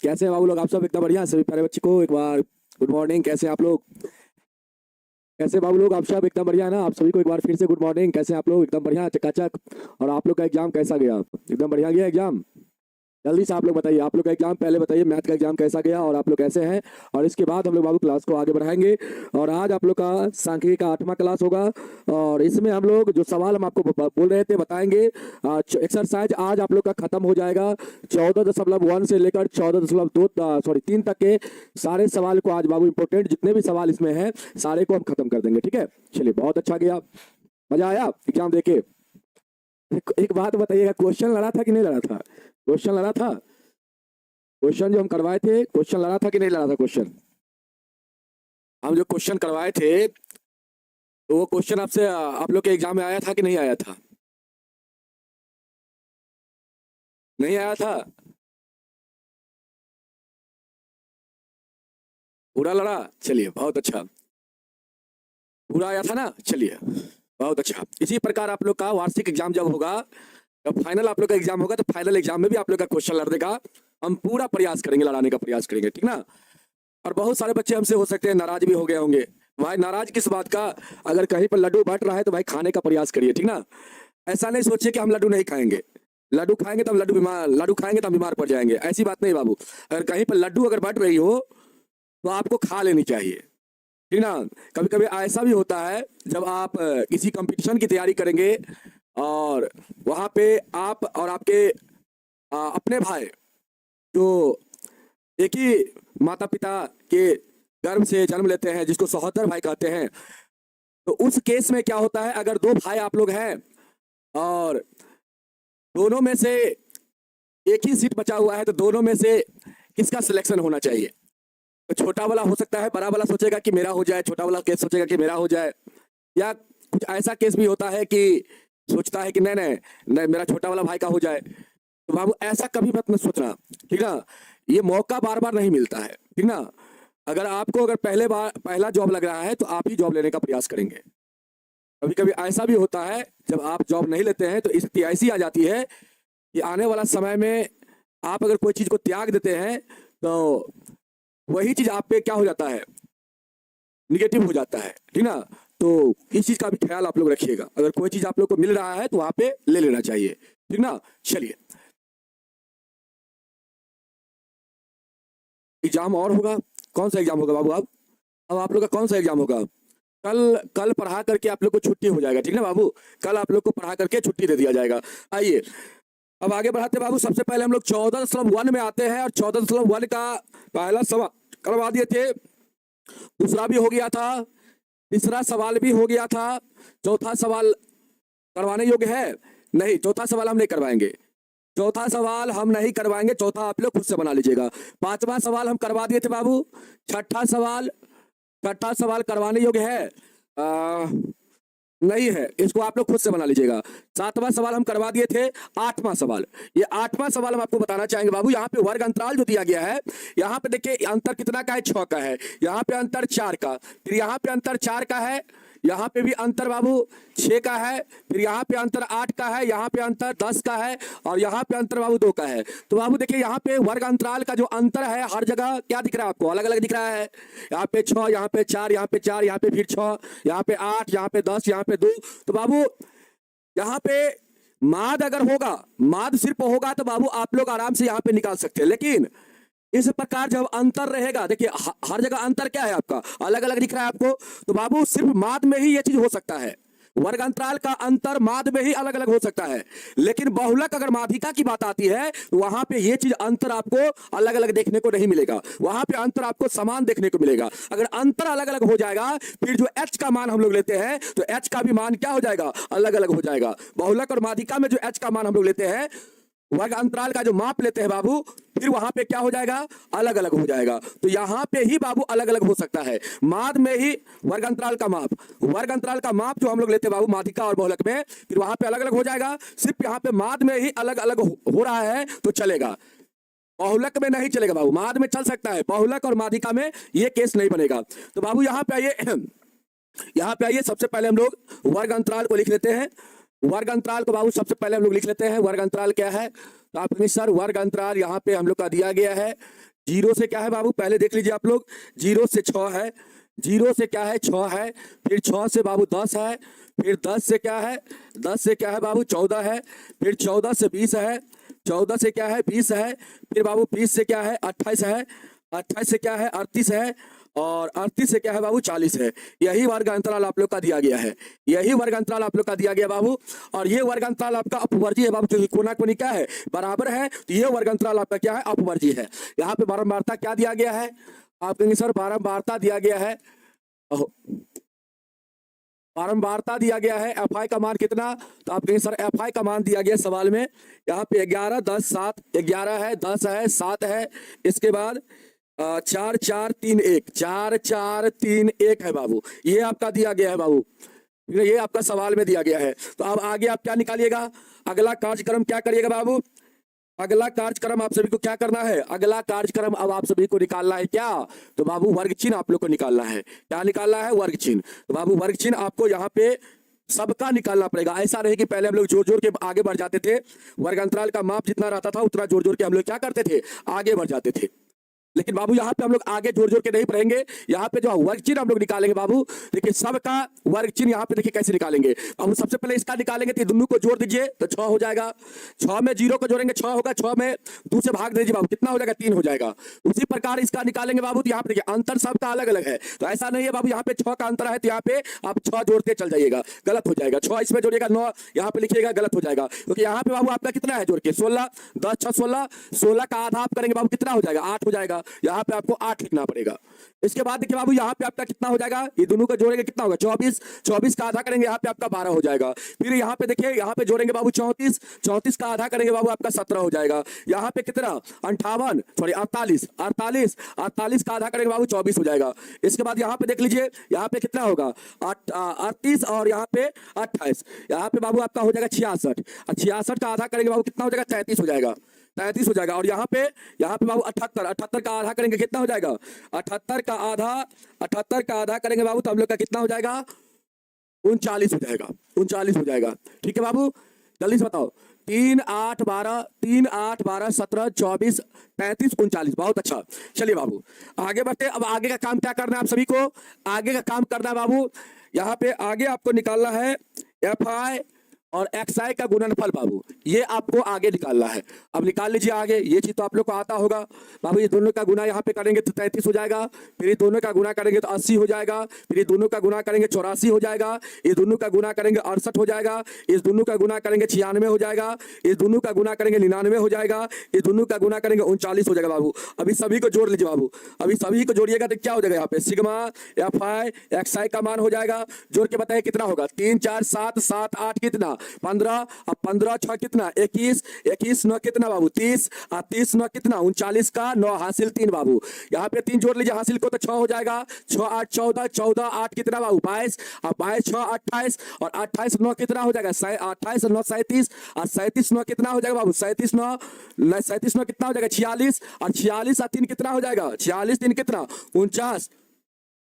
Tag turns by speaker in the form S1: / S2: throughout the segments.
S1: कैसे हैं बाबू लोग? आप सब एकदम बढ़िया। सभी प्यारे बच्चे को एक बार गुड मॉर्निंग। कैसे हैं आप लोग? कैसे बाबू लोग? आप सब एकदम बढ़िया ना? आप सभी को एक बार फिर से गुड मॉर्निंग। कैसे हैं आप लोग? एकदम बढ़िया, चकाचक। और आप लोग का एग्जाम कैसा गया? एकदम बढ़िया गया एग्जाम? जल्दी से आप लोग बताइए, आप लोग का एग्जाम पहले बताइए, मैथ का एग्जाम कैसा गया और आप लोग कैसे हैं। और इसके बाद हम लोग बाबू क्लास को आगे बढ़ाएंगे। और आज आप लोग का सांख्यिकी का 8वां क्लास होगा। और इसमें हम लोग जो सवाल हम आपको बोल रहे थे बताएंगे। एक्सरसाइज आज आप लोग का खत्म हो जाएगा। 14.1 से लेकर 3 तक के सारे सवाल को आज बाबू इंपोर्टेंट जितने भी सवाल इसमें हैं सारे को हम खत्म कर देंगे। ठीक है, चलिए, बहुत अच्छा गया। मजा आया एग्जाम देके? एक बात बताइएगा, क्वेश्चन लड़ा था कि नहीं लड़ा था? क्वेश्चन लड़ा था? क्वेश्चन जो हम करवाए थे, क्वेश्चन लड़ा था कि नहीं लड़ा था? क्वेश्चन हम जो क्वेश्चन करवाए थे तो वो क्वेश्चन आपसे आप लोग के एग्जाम में आया था कि नहीं आया था? नहीं आया था? पूरा लड़ा? चलिए, बहुत अच्छा। पूरा आया था ना? चलिए, बहुत अच्छा। इसी प्रकार आप लोग का वार्षिक एग्जाम जब होगा, जब फाइनल आप लोग का एग्जाम होगा, तो फाइनल एग्जाम में भी आप लोग का क्वेश्चन लड़ने का हम पूरा प्रयास करेंगे, लड़ाने का प्रयास करेंगे, ठीक ना? और बहुत सारे बच्चे हमसे हो सकते हैं नाराज भी हो गए होंगे। भाई नाराज किस बात का? अगर कहीं पर लड्डू बट रहा है तो भाई खाने का प्रयास करिए, ठीक ना? ऐसा नहीं सोचिए कि हम लड्डू नहीं खाएंगे। लड्डू खाएंगे तो हम लड्डू खाएंगे तो हम बीमार पड़ जाएंगे, ऐसी बात नहीं बाबू। अगर कहीं पर लड्डू अगर बट रही हो तो आपको खा लेनी चाहिए, ठीक ना? कभी कभी ऐसा भी होता है जब आप किसी कंपटीशन की तैयारी करेंगे और वहां पे आप और आपके अपने भाई जो एक ही माता पिता के गर्भ से जन्म लेते हैं, जिसको सहोदर भाई कहते हैं, तो उस केस में क्या होता है, अगर 2 भाई आप लोग हैं और दोनों में से एक ही सीट बचा हुआ है, तो दोनों में से किसका सिलेक्शन होना चाहिए? तो छोटा वाला हो सकता है, बड़ा वाला सोचेगा कि मेरा हो जाए, छोटा वाला केस सोचेगा कि मेरा हो जाए, या कुछ ऐसा केस भी होता है कि सोचता है कि नहीं नहीं नहीं मेरा छोटा वाला भाई का हो जाए। तो बाबू ऐसा कभी मत न सोचना, ठीक ना? ये मौका बार बार नहीं मिलता है, ठीक ना? अगर पहला जॉब लग रहा है तो आप ही जॉब लेने का प्रयास करेंगे। कभी कभी ऐसा भी होता है जब आप जॉब नहीं लेते हैं तो स्थिति ऐसी आ जाती है कि आने वाला समय में आप अगर कोई चीज को त्याग देते हैं तो वही चीज आप पे क्या हो जाता है, निगेटिव हो जाता है, ठीक ना? तो इस चीज का भी ख्याल आप लोग रखिएगा। अगर कोई चीज आप लोग को मिल रहा है तो वहां पे ले लेना चाहिए, ठीक ना? चलिए, एग्जाम और होगा। कौन सा एग्जाम होगा बाबू? अब आप लोग का कौन सा एग्जाम होगा? कल पढ़ा करके आप लोग को छुट्टी हो जाएगा, ठीक ना बाबू? कल आप लोग को पढ़ा करके छुट्टी दे दिया जाएगा। आइए अब आगे बढ़ाते बाबू। सबसे पहले हम लोग 14.1 में आते हैं और 14.1 का पहला सवाल करवा दिए थे, दूसरा भी हो गया था, तीसरा सवाल भी हो गया था। चौथा सवाल करवाने योग्य है? नहीं, चौथा सवाल हम नहीं करवाएंगे। चौथा सवाल हम नहीं करवाएंगे, चौथा आप लोग खुद से बना लीजिएगा। 5वां सवाल हम करवा दिए थे बाबू। छठा सवाल करवाने योग्य है? नहीं है, इसको आप लोग खुद से बना लीजिएगा। 7वां सवाल हम करवा दिए थे। 8वां सवाल, ये 8वां सवाल हम आपको बताना चाहेंगे बाबू। यहाँ पे वर्ग अंतराल जो दिया गया है, यहाँ पे देखिए अंतर कितना का है? 6 का है। यहाँ पे अंतर 4 का, फिर यहाँ पे अंतर 4 का है, यहाँ पे भी अंतर बाबू 6 का है, फिर यहाँ पे अंतर 8 का है, यहाँ पे अंतर 10 का है, और यहाँ पे अंतर बाबू 2 का है। तो बाबू देखिए यहाँ पे वर्ग अंतराल का जो अंतर है हर जगह क्या दिख रहा है आपको? अलग अलग दिख रहा है। यहाँ पे 6, यहाँ पे 4, यहाँ पे 4, यहाँ पे फिर 6, यहाँ पे 8, यहाँ पे 10, यहाँ पे 2। तो बाबू यहाँ पे माद अगर होगा, माद सिर्फ होगा तो बाबू आप लोग आराम से यहाँ पे निकाल सकते हैं। लेकिन इस प्रकार जब अंतर रहेगा, देखिए हर जगह अंतर क्या है आपका? अलग अलग दिख रहा है आपको। तो बाबू सिर्फ माद में ही ये चीज हो सकता है। वर्ग अंतराल का अंतर माद में ही अलग अलग हो सकता है। लेकिन बहुलक अगर माध्यिका की बात आती है तो वहां पे ये चीज अंतर आपको अलग अलग देखने को नहीं मिलेगा, वहां पे अंतर आपको समान देखने को मिलेगा। अगर अंतर अलग अलग हो जाएगा फिर जो h का मान हम लोग लेते हैं तो h का भी मान क्या हो जाएगा? अलग अलग हो जाएगा। बहुलक और माध्यिका में जो h का मान हम लोग लेते हैं, वर्ग अंतराल का जो माप लेते हैं बाबू, फिर वहां पे क्या हो जाएगा? अलग अलग हो जाएगा। तो यहां पे ही बाबू अलग अलग हो सकता है। माद में ही वर्ग अंतराल का माप जो हम लोग लेते हैं बाबू माध्यिका और बहुलक में, फिर वहां पे अलग अलग हो जाएगा। सिर्फ यहाँ पे माद में ही अलग अलग हो रहा है तो चलेगा, बहुलक में नहीं चलेगा बाबू। माद में चल सकता है, बहुलक और माध्यिका में ये केस नहीं बनेगा। तो बाबू यहाँ पे आइए, सबसे पहले हम लोग वर्ग अंतराल को लिख लेते हैं। वर्ग अंतराल को बाबू सबसे पहले हम लोग लिख लेते हैं। वर्ग अंतराल क्या है? तो आप कहेंगे सर वर्ग अंतराल यहाँ पे हम लोग का दिया गया है 0 से क्या है बाबू, पहले देख लीजिए आप लोग, 0 से 6 है, 0 से क्या है 6 है, फिर 6 से बाबू 10 है, फिर 10 से क्या है, 10 से क्या है बाबू 14 है, फिर 14 से 20 है, 14 से क्या है 20 है, फिर बाबू 20 से क्या है 28 है, 28 से क्या है 38 है, और 38 से क्या है बाबू 40 है। यही वर्ग अंतराल आप लोग का दिया गया है, यही वर्ग अंतराल आप लोग का दिया गया बाबू। और ये वर्ग अंतराल आपका अपवर्जीय है बाबू, क्योंकि कोना कोनी क्या है बराबर है, तो ये वर्ग अंतराल आपका क्या है अपवर्जीय है। यहाँ पे बारंबारता क्या दिया गया है? आप कहेंगे सर बारंबारता दिया गया है, बारंबारता दिया गया है एफ आई का मान कितना? तो आप कहेंगे सर एफ आई का मान दिया गया सवाल में यहाँ पे 11 10 7, 11 है, 10 है, 7 है, इसके बाद 4 4 3 1, 4 4 3 1 है बाबू, ये आपका दिया गया है बाबू, ये आपका सवाल में दिया गया है। तो अब आगे आप क्या निकालिएगा? अगला कार्यक्रम क्या करिएगा बाबू? अगला कार्यक्रम आप सभी को क्या करना है? अगला कार्यक्रम अब आप सभी को निकालना है क्या? तो बाबू वर्ग चिन्ह आप लोग को निकालना है। क्या निकालना है? वर्ग चिन्ह। तो बाबू वर्ग चिन्ह आपको यहाँ पे सबका निकालना पड़ेगा। ऐसा नहीं कि पहले हम लोग जोर जोर के आगे बढ़ जाते थे, वर्ग अंतराल का माप जितना रहता था उतना जोर जोर के हम लोग क्या करते थे, आगे बढ़ जाते थे। लेकिन बाबू यहाँ पे हम लोग आगे जोर जोर के नहीं पढ़ेंगे, यहाँ पे जो वर्ग चिन्ह हम लोग निकालेंगे बाबू। देखिए सबका वर्ग चिन्ह यहाँ पे देखिए कैसे निकालेंगे। अब सबसे पहले इसका निकालेंगे तो दोनों को जोड़ दीजिए तो 6 हो जाएगा, 6 में 0 को जोड़ेंगे 6 होगा, 6 में 2 से भाग दीजिए बाबू, कितना हो जाएगा 3 हो जाएगा। उसी प्रकार इसका निकालेंगे बाबू, तो यहाँ पे देखिए अंतर सबका अलग अलग है, तो ऐसा नहीं है बाबू यहाँ पे 6 का अंतर है तो यहाँ पे आप 6 जोड़ते चल जाइएगा, गलत हो जाएगा। 6 इसमें जोड़िएगा, 9 यहाँ पे लिखिएगा, गलत हो जाएगा। क्योंकि यहाँ पे बाबू आपका कितना है जोड़ के 16, 10 6 16, 16 का आधा आप करेंगे बाबू कितना हो जाएगा 8 हो जाएगा, यहाँ पे आपको 8 लिखना पड़ेगा। इसके बाद देखिए बाबू यहाँ पे आपका कितना हो जाएगा, ये दोनों को जोड़ेंगे कितना होगा 24, 24 का आधा करेंगे यहाँ पे आपका 12 हो जाएगा। फिर यहाँ पे देखिए यहाँ पे जोड़ेंगे बाबू 34, 34 का आधा करेंगे बाबू आपका 17 हो जाएगा। यहाँ पे कितना 58 सॉरी 48, 48, 48 का आधा करेंगे बाबू 24 हो जाएगा। इसके बाद यहाँ पे देख लीजिए यहाँ पे कितना होगा 38 और यहाँ पे 28, यहाँ पे बाबू आपका हो जाएगा 66, 66 का आधा करेंगे बाबू कितना हो जाएगा 33 हो जाएगा, 33 हो जाएगा। और यहाँ पे बाबू 78, 78 का आधा करेंगे कितना हो जाएगा 78 का आधा, 78 का आधा करेंगे बाबू तो हम लोग का कितना हो जाएगा 39 हो जाएगा, 39 हो जाएगा। ठीक है बाबू, जल्दी से बताओ 3 8 12, 3 8 12 17 24 35 39, बहुत अच्छा। चलिए बाबू आगे बढ़ते। अब आगे का काम क्या करना है आप सभी को? आगे का काम करना है बाबू, यहाँ पे आगे आपको निकालना है एफ आई और एक्स आई का गुणनफल बाबू, ये आपको आगे निकालना है। अब निकाल लीजिए आगे, ये चीज तो आप लोग को आता होगा बाबू। ये दोनों का गुना यहाँ पे करेंगे तो 33 हो जाएगा, फिर ये दोनों का गुना करेंगे तो 80 हो जाएगा, फिर ये दोनों का गुना करेंगे 84 हो जाएगा, ये दोनों का गुना करेंगे 68 हो जाएगा, इस दोनों का गुना करेंगे 96 हो जाएगा, इस दोनों का गुना करेंगे 99 हो जाएगा, इस दोनों का गुना करेंगे 39 हो जाएगा बाबू। अभी सभी को जोड़ लीजिए बाबू, अभी सभी को जोड़िएगा तो क्या हो जाएगा यहाँ पे सिग्मा एफ आई एक्स आई का मान हो जाएगा। जोड़ के बताइए कितना होगा 3 4 7 7 8 कितना 15, अब 15 6 कितना 21, 21 9 कितना बाबू 30, 30 9 कितना 39 का 9 हासिल 3 बाबू। यहाँ पे 3 जोड़ लीजिए हासिल को तो 6 हो जाएगा, 6 8 14, 14 8 कितना बाबू 22, अब 22 6 28 और 28 9 कितना हो जाएगा 28 9 37, और 37 9 कितना हो जाएगा बाबू 37 9 37 9 कितना हो जाएगा 46, और 46 और 3 कितना हो जाएगा 46 3 कितना 49,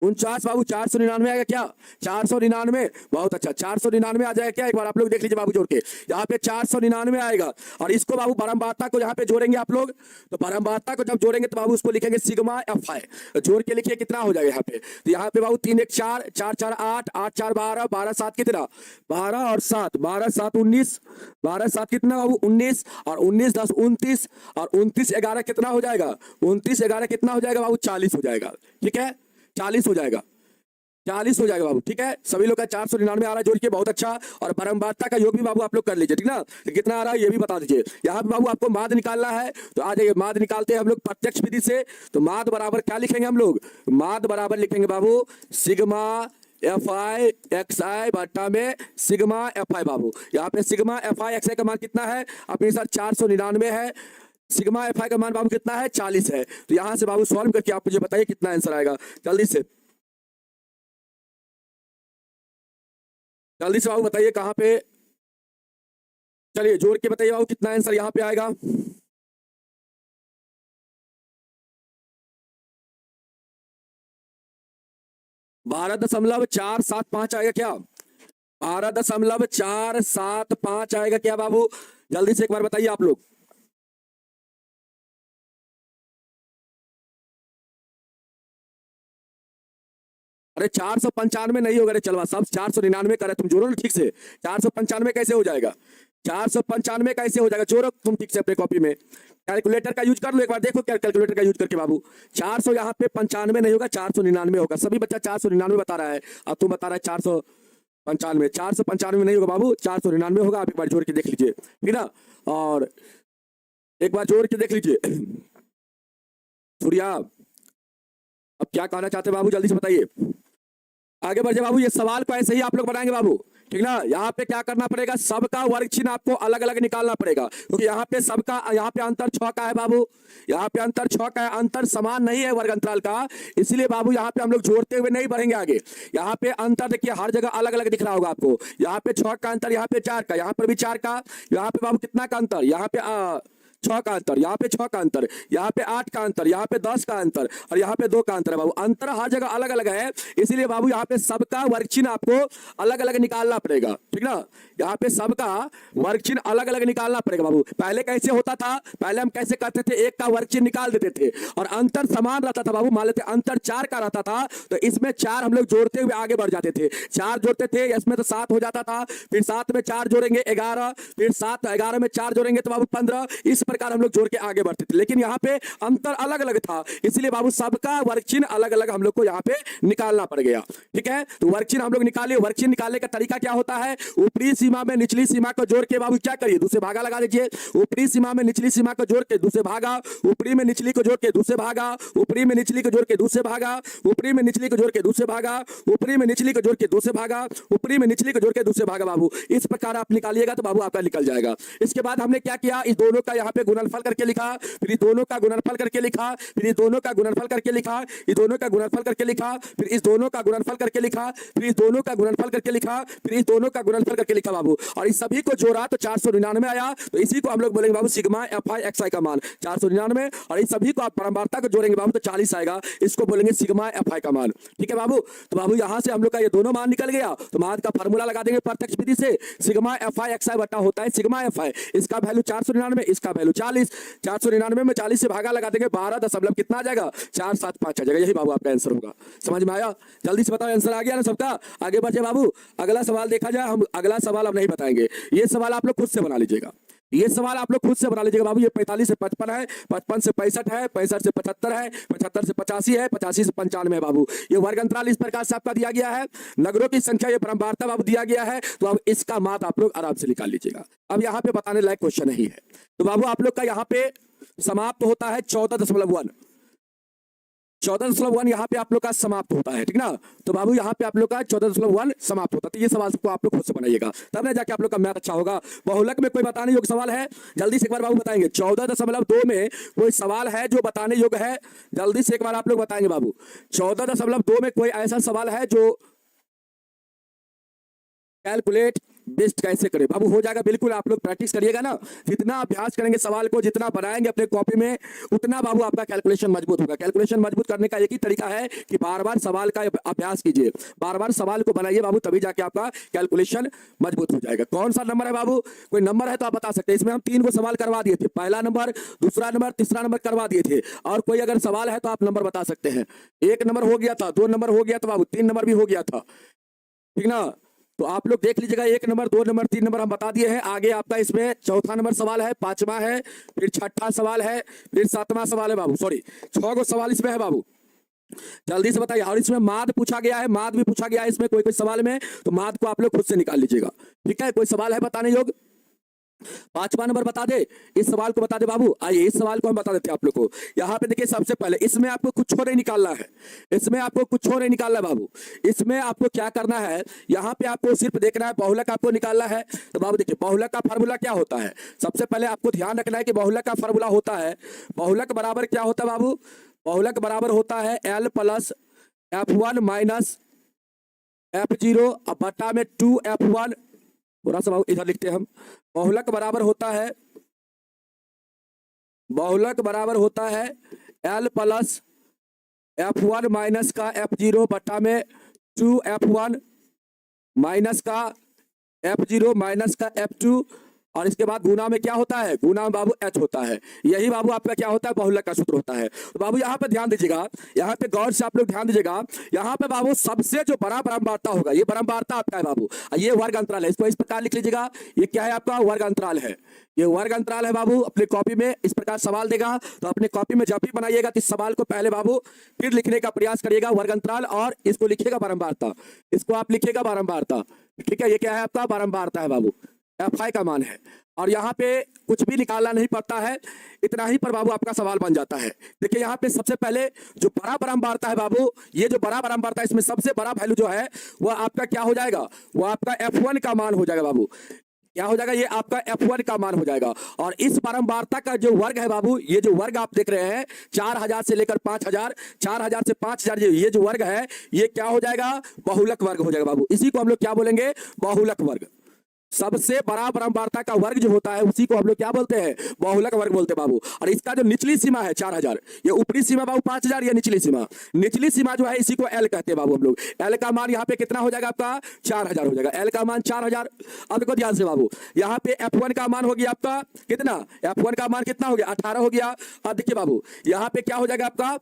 S1: 49 बाबू 499 आएगा क्या 499, बहुत अच्छा 499 आ जाएगा क्या, एक बार आप लोग देख लीजिए बाबू जोड़ के, यहाँ पे 499 आएगा। और इसको बाबू बारंबारता को यहाँ पे जोड़ेंगे आप लोग, तो बारंबारता को जब जोड़ेंगे तो बाबू उसको लिखेंगे सिग्मा एफ आई, जोड़ के लिखिए कितना हो जाएगा यहाँ पे, तो यहाँ पे बाबू 3 1 4, 4 4 8, 8 4 12, 12 7 कितना 12 और 7, 12 7 19, 12 7 कितना बाबू 19, और 19 10 29, और 29 11 कितना हो जाएगा 29 11 कितना हो जाएगा बाबू 40 हो जाएगा। ठीक है 40 हो जाएगा, 40 हो जाएगा बाबू। ठीक है सभी लोग का 499 आ रहा है जोड़ के, बहुत अच्छा। और बारंबारता का योग भी बाबू आप लोग कर लीजिए, ठीक ना, तो कितना आ रहा है ये भी बता दीजिए। यहाँ पे बाबू आपको माद निकालना है, तो आ जाइए माद निकालते हैं हम लोग प्रत्यक्ष विधि से। तो माद बराबर क्या लिखेंगे हम लोग, माद बराबर लिखेंगे बाबू सिग्मा एफ आई एक्स आई बट्टा में सिग्मा एफ आई बाबू। यहाँ पे सिग्मा एफ आई एक्स आई का मान कितना है अपने सर 499 है, सिग्मा एफ आई का मान बाबू कितना है 40 है। तो यहां से बाबू सॉल्व करके आप मुझे बताइए कितना आंसर आएगा, जल्दी से बाबू बताइए कहां पे, चलिए जोड़ के बताइए बाबू कितना आंसर यहां पे आएगा। 12.475 आएगा क्या 12.475 आएगा क्या बाबू? जल्दी से एक बार बताइए आप लोग। अरे 495 नहीं होगा रे चलवा साहब, 499 करे, तुम जोड़ो ना ठीक से। 495 कैसे हो जाएगा? 495 कैसे हो जाएगा? जोड़ो तुम ठीक से अपने कॉपी में, कैलकुलेटर का यूज कर लो एक बार, देखो क्या कैलकुलेटर का यूज करके बाबू। 400 यहाँ पे 95 नहीं होगा, 499 होगा। सभी बच्चा 499 बता रहा है, अब तुम बता रहा है 495। 495 नहीं होगा बाबू, 499 होगा। आप एक बार जोड़ के देख लीजिए, ठीक ना? और एक बार जोड़ के देख लीजिए। सूर्या अब क्या कहना चाहते हैं बाबू, जल्दी से बताइए। आगे बढ़ जाए बाबू, ये सवाल को ऐसे ही आप लोग बनाएंगे बाबू, ठीक ना? यहाँ पे क्या करना पड़ेगा, सबका वर्ग चिन्ह आपको अलग अलग निकालना पड़ेगा, क्योंकि यहाँ पे सबका, यहाँ पे अंतर 6 का है बाबू, यहाँ पे अंतर 6 का है, अंतर समान नहीं है वर्ग अंतराल का, इसलिए बाबू यहाँ पे हम लोग जोड़ते हुए नहीं बढ़ेंगे आगे। यहाँ पे अंतर देखिए हर जगह अलग अलग दिख रहा होगा आपको, यहाँ पे 6 का अंतर, यहाँ पे 4 का, यहाँ पर भी 4 का, यहाँ पे बाबू कितना का अंतर, यहाँ पे 6 का अंतर, यहाँ पे 6 का अंतर, यहाँ पे 8 का अंतर, यहाँ पे 10 का अंतर, और यहाँ पे 2 का अंतर है बाबू। अंतर हर जगह अलग अलग है, इसीलिए बाबू यहाँ पे सबका वर्ग चिन्ह आपको अलग अलग निकालना पड़ेगा, ठीक ना? यहाँ पे सबका वर्ग चिन्ह अलग अलग निकालना पड़ेगा बाबू। पहले कैसे होता था, पहले हम कैसे करते थे, एक का वर्ग चिन्ह निकाल देते थे और अंतर समान रहता था बाबू। मान लेते अंतर 4 का रहता था, तो इसमें 4 हम लोग जोड़ते हुए आगे बढ़ जाते थे, 4 जोड़ते थे, इसमें तो 7 हो जाता था, फिर 7 में 4 जोड़ेंगे 11, फिर 7 11 में 4 जोड़ेंगे तो बाबू 15, इस प्रकार हम लोग जोड़ के आगे बढ़ते थे। लेकिन यहाँ पे अंतर अलग अलग था, इसलिए बाबू सबका वर्ग चिन्ह अलग अलग हम लोग को यहाँ पे निकालना पड़ गया, ठीक है? तो वर्ग चिन्ह हम लोग निकाले। वर्ग चिन्ह निकालने का तरीका क्या होता है, ऊपरी सीमा में निचली सीमा को जोड़ के बाबू क्या करिए, दूसरे भागा लगा दीजिए। ऊपरी सीमा में निचली सीमा को जोड़ के दूसरे भागा, ऊपरी में निचली को जोड़ के दूसरे भागा, ऊपरी में निचली को जोड़ के दूसरे भागा, ऊपरी में निचली को जोड़ के दूसरे भागा, ऊपरी में निचली को जोड़ के दूसरे भागा, ऊपरी में निचली को जोड़ के दूसरे भागा बाबू। इस प्रकार आप निकालिएगा तो बाबू आपका निकल जाएगा। इसके बाद हमने क्या किया, इस दोनों का यहाँ पे गुणनफल करके लिखा, फिर इस दोनों का गुणनफल करके लिखा, फिर इस दोनों का गुणनफल करके लिखा, इस दोनों का गुणनफल करके लिखा, फिर इस दोनों का गुणनफल करके लिखा, फिर इस दोनों का गुणनफल करके लिखा, फिर इस दोनों का गुणनफल करके लिखा बाबू। और इस सभी को जोड़ा तो 499 आया, तो इसी को हम लोग बोलेंगे बाबू सिग्मा एफ आई एक्स आई का मान 499। और इस सभी को आप परम्बारता को जोड़ेंगे बाबू तो 40 आएगा, इसको बोलेंगे सिग्मा एफ आई का मान, ठीक है बाबू? तो बाबू यहाँ से हम लोग का ये दोनों मान निकल गया, तो मान का फार्मूला लगा देंगे प्रत्यक्ष विधि से, सिग्मा एफ आई एक्स आई बटा होता है सिग्मा एफ आई, इसका वैल्यू 499, इसका वैल्यू 40, 499 में 40 से भागा लगा देंगे 12 दशमलव कितना आ जाएगा, 475 आ जाएगा। यही बाबू आपका आंसर होगा। समझ में आया? जल्दी से बताओ, आंसर आ गया ना सबका? आगे बढ़े बाबू, अगला सवाल देखा जाए। हम अगला सवाल अब नहीं बताएंगे, ये सवाल आप लोग खुद से बना लीजिएगा, ये सवाल आप लोग खुद से बना लीजिएगा बाबू। ये 45 से 55 है, 55 से 65 है, 65 से 75 है, 75 से 85 है, 85 से 95 है बाबू। ये वर्ग अंतराल इस प्रकार से आपका दिया गया है, नगरों की संख्या ये परम्बारता बाबू दिया गया है, तो अब इसका मान आप लोग आराम से निकाल लीजिएगा। अब यहाँ पे बताने लायक क्वेश्चन नहीं है, तो बाबू आप लोग का यहाँ पे समाप्त होता है 14.1, 14.1 यहाँ पे आप लोग का समाप्त होता है, ठीक ना? तो बाबू यहाँ पे आप लोग का 14.1 समाप्त होता है। तो ये सवाल सबको आप लोग खुद से बनाइएगा, तब ना जाके आप लोग का मैथ अच्छा होगा। बहुलक में कोई बताने योग्य सवाल है? जल्दी से एक बार बाबू बताएंगे। 14.2 में कोई सवाल है जो बताने योग्य है? जल्दी से एक बार आप लोग बताएंगे बाबू। 14.2 में कोई ऐसा सवाल है जो कैलकुलेट बेस्ट कैसे करें? बाबू हो जाएगा, बिल्कुल आप लोग प्रैक्टिस करिएगा ना, जितना अभ्यास करेंगे सवाल को, जितना बनाएंगे अपने कॉपी में, उतना बाबू आपका कैलकुलेशन मजबूत होगा। कैलकुलेशन मजबूत करने का एक ही तरीका है कि बार बार सवाल का अभ्यास कीजिए, बार बार सवाल को बनाइए बाबू, तभी जाके आपका कैलकुलेशन मजबूत हो जाएगा। कौन सा नंबर है बाबू? कोई नंबर है तो आप बता सकते हैं। इसमें हम 3 को सवाल करवा दिए थे, पहला नंबर, दूसरा नंबर, तीसरा नंबर करवा दिए थे। और कोई अगर सवाल है तो आप नंबर बता सकते हैं। 1 नंबर हो गया था, 2 नंबर हो गया था बाबू, 3 नंबर भी हो गया था, ठीक ना? तो आप लोग देख लीजिएगा, 1 नंबर, 2 नंबर, 3 नंबर हम बता दिए हैं। आगे आपका इसमें चौथा नंबर सवाल है, 5वां है, फिर 6ठा सवाल है, फिर 7वां सवाल है बाबू। सॉरी, 6 को सवाल इसमें है बाबू, जल्दी से बताइए। और इसमें माद पूछा गया है, माद भी पूछा गया है इसमें कोई कोई सवाल में, तो माद को आप लोग खुद से निकाल लीजिएगा, ठीक है? कोई सवाल है बताने योग्य? 5वां नंबर बता दे, इस सवाल को बता दे बाबू। आइए इस सवाल को हम बता देते हैं आप लोग को। यहाँ पे देखिए, सबसे पहले इसमें आपको कुछ और नहीं निकालना है, इसमें आपको कुछ और नहीं निकालना है बाबू। इसमें आपको क्या करना है, यहाँ पे आपको सिर्फ देखना है बहुलक आपको निकालना है। तो बाबू देखिए, बहुलक का फार्मूला क्या होता है? सबसे पहले आपको ध्यान रखना है कि बहुलक का फार्मूला होता है, बहुलक बराबर क्या होता है बाबू? बहुलक बराबर होता है L plus F1 minus F0 अब बटा में 2F1। थोड़ा सा बाबू इधर लिखते हैं हम। बहुलक बराबर होता है, बहुलक बराबर होता है L प्लस F1 माइनस का F0 बटा में 2F1 माइनस का F0 माइनस का F2 और इसके बाद गुना में क्या होता है, गुना में बाबू H होता है। यही बाबू आपका क्या होता है, बहुलक का सूत्र होता है। तो बाबू यहाँ पे ध्यान दीजिएगा, यहाँ पे गौर से आप लोग ध्यान दीजिएगा, यहाँ पे बाबू सबसे जो बड़ा बारंबारता होगा, ये बारंबारता आपका है बाबू, ये वर्ग अंतराल है। इसको इस प्रकार लिख लीजिएगा, ये क्या है आपका, वर्ग अंतराल है। ये वर्ग अंतराल है बाबू। अपने कॉपी में इस प्रकार सवाल देगा तो अपने कॉपी में जब भी बनाइएगा तो इस सवाल को पहले बाबू फिर लिखने का प्रयास करिएगा, वर्ग अंतराल, और इसको लिखिएगा बारंबारता, इसको आप लिखिएगा बारंबारता। ठीक है, ये क्या है आपका, बारंबारता है बाबू, FI का मान है। और यहाँ पे कुछ भी निकालना नहीं पड़ता है, इतना ही पर बाबू आपका सवाल बन जाता है। देखिए यहाँ पे सबसे पहले जो बड़ा बारंबारता है बाबू, ये जो बड़ा बारंबारता है, इसमें सबसे बड़ा वैल्यू जो है वह आपका क्या हो जाएगा, वह आपका F1 का मान हो जाएगा बाबू। क्या हो जाएगा, ये आपका F1 का मान हो जाएगा। और इस बारंबारता का जो वर्ग है बाबू, ये जो वर्ग आप देख रहे हैं 4000 से लेकर 5000, 4000 से 5000, ये जो वर्ग है ये क्या हो जाएगा, बहुलक वर्ग हो जाएगा बाबू। इसी को हम लोग क्या बोलेंगे, बहुलक वर्ग। सबसे बड़ा बारंबारता का वर्ग जो होता है उसी को हम लोग क्या बोलते हैं, बहुलक वर्ग बोलते हैं बाबू। और इसका जो निचली सीमा है 4000, ये ऊपरी सीमा बाबू 5000, ये निचली सीमा, निचली सीमा जो है इसी को L कहते हैं बाबू हम लोग। L का मान यहाँ पे कितना हो जाएगा आपका, 4000 हो जाएगा, L का मान 4000। अब देखो ध्यान से बाबू, यहाँ पे F1 का मान हो गया आपका कितना, F1 का मान कितना हो गया, 18 हो गया। अब देखिए बाबू यहाँ पे क्या हो जाएगा आपका,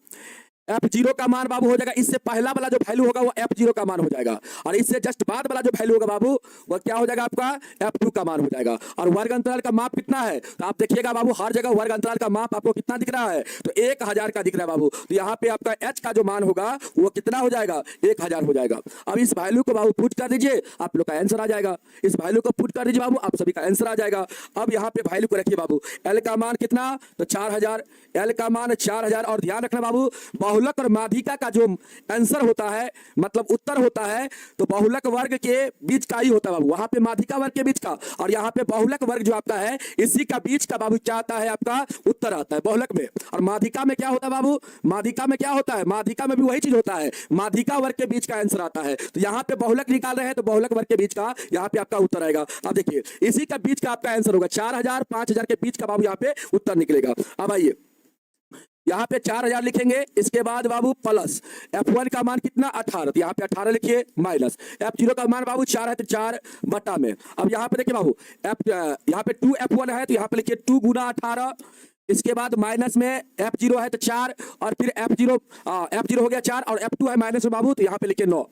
S1: F0 का मान बाबू हो जाएगा, इससे पहला वाला जो वैल्यू होगा वो F0 का मान हो जाएगा, और इससे जस्ट बाद वाला जो वैल्यू होगा बाबू वो क्या हो जाएगा आपका, F2 का मान हो जाएगा। और वर्ग अंतराल का माप कितना है, तो आप देखिएगा बाबू हर जगह वर्ग अंतराल का माप आपको कितना दिख रहा है, तो 1000 का दिख रहा है बाबू। तो यहाँ पे आपका H का जो मान होगा वो कितना हो जाएगा, 1000 हो जाएगा। अब इस वैल्यू को बाबू पुट कर दीजिए, आप लोग का आंसर आ जाएगा। इस वैल्यू को पुट कर दीजिए बाबू, आप सभी का आंसर आ जाएगा। अब यहाँ पे वैल्यू को रखिए बाबू, L का मान कितना, तो 4000, L का मान 4000। और ध्यान रखना बाबू, बहुलक और माध्यिका का जो आंसर होता है, मतलब उत्तर होता है, तो बहुलक वर्ग के बीच का ही होता है बाबू, वहां पे माध्यिका वर्ग के बीच का, और यहाँ पे बहुलक वर्ग जो आपका है इसी का बीच का बाबू क्या आता है, आपका उत्तर आता है बहुलक में। और माध्यिका में क्या होता है बाबू, माध्यिका में क्या होता है, माध्यिका में भी वही चीज होता है, माध्यिका वर्ग के बीच का आंसर आता है। तो यहाँ पे बहुलक निकाल रहे हैं तो बहुलक वर्ग के बीच का यहाँ पे आपका उत्तर आएगा। अब देखिए इसी का बीच का आपका आंसर होगा, 4000 5000 के बीच का बाबू यहाँ पे उत्तर निकलेगा। अब आइए यहाँ पे 4000 लिखेंगे, इसके बाद बाबू प्लस F1 का मान कितना, 18, तो यहाँ पे 18 लिखिए, माइनस F0 का मान बाबू 4 है तो 4 बटा में। अब यहाँ पे देखिए बाबू यहाँ पे 2F1 है तो यहाँ पे लिखिए 2 गुना 18, इसके बाद माइनस में F0 है तो 4, और फिर F0 हो गया 4, और F2 है माइनस में बाबू, तो यहाँ पे लिखिए 9।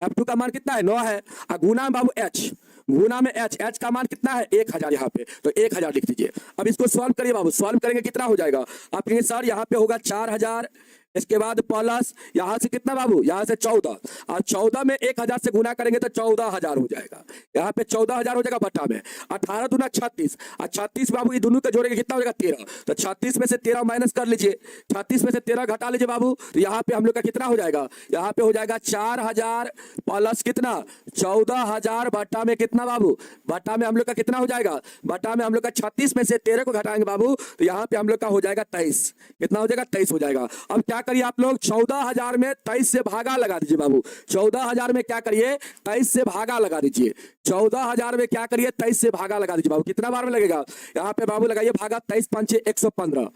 S1: F2 का मान कितना है, 9 है। गुना में बाबू H, गुना में H का मान कितना है, 1000 यहाँ पे, तो 1000 लिख दीजिए। अब इसको सॉल्व करिए बाबू, सॉल्व करेंगे कितना हो जाएगा, आप कहेंगे सर यहाँ पे होगा 4000, इसके बाद प्लस यहाँ से कितना बाबू, यहाँ से 14, और 14 में 1000 से गुना करेंगे तो 14000 हो जाएगा, यहाँ पे 14000 हो जाएगा बटा में। 18 दूना 36, और 36 बाबू ये दोनों का जोड़ेंगे कितना हो जाएगा, 13, तो 36 में से 13 माइनस कर लीजिए, 36 में से 13 घटा लीजिए बाबू, तो यहाँ पे हम लोग का कितना हो जाएगा, यहाँ पे हो जाएगा 4000 प्लस कितना, 14000 बटा में कितना बाबू, बटा में हम लोग का कितना हो जाएगा, बटा में हम लोग का 36 में से 13 को घटाएंगे बाबू, तो यहाँ पे हम लोग का हो जाएगा 23, कितना हो जाएगा, 23 हो जाएगा। अब क्या करिए आप लोग, 14000 में 23 से भागा लगा दीजिए बाबू, 14000 में क्या करिए, 23 से भागा लगा दीजिए, 14000 में क्या करिए, 23 से भागा लगा दीजिए बाबू। कितना बार में लगेगा, यहाँ पे बाबू लगाइए भागा, 23 पंचे 115,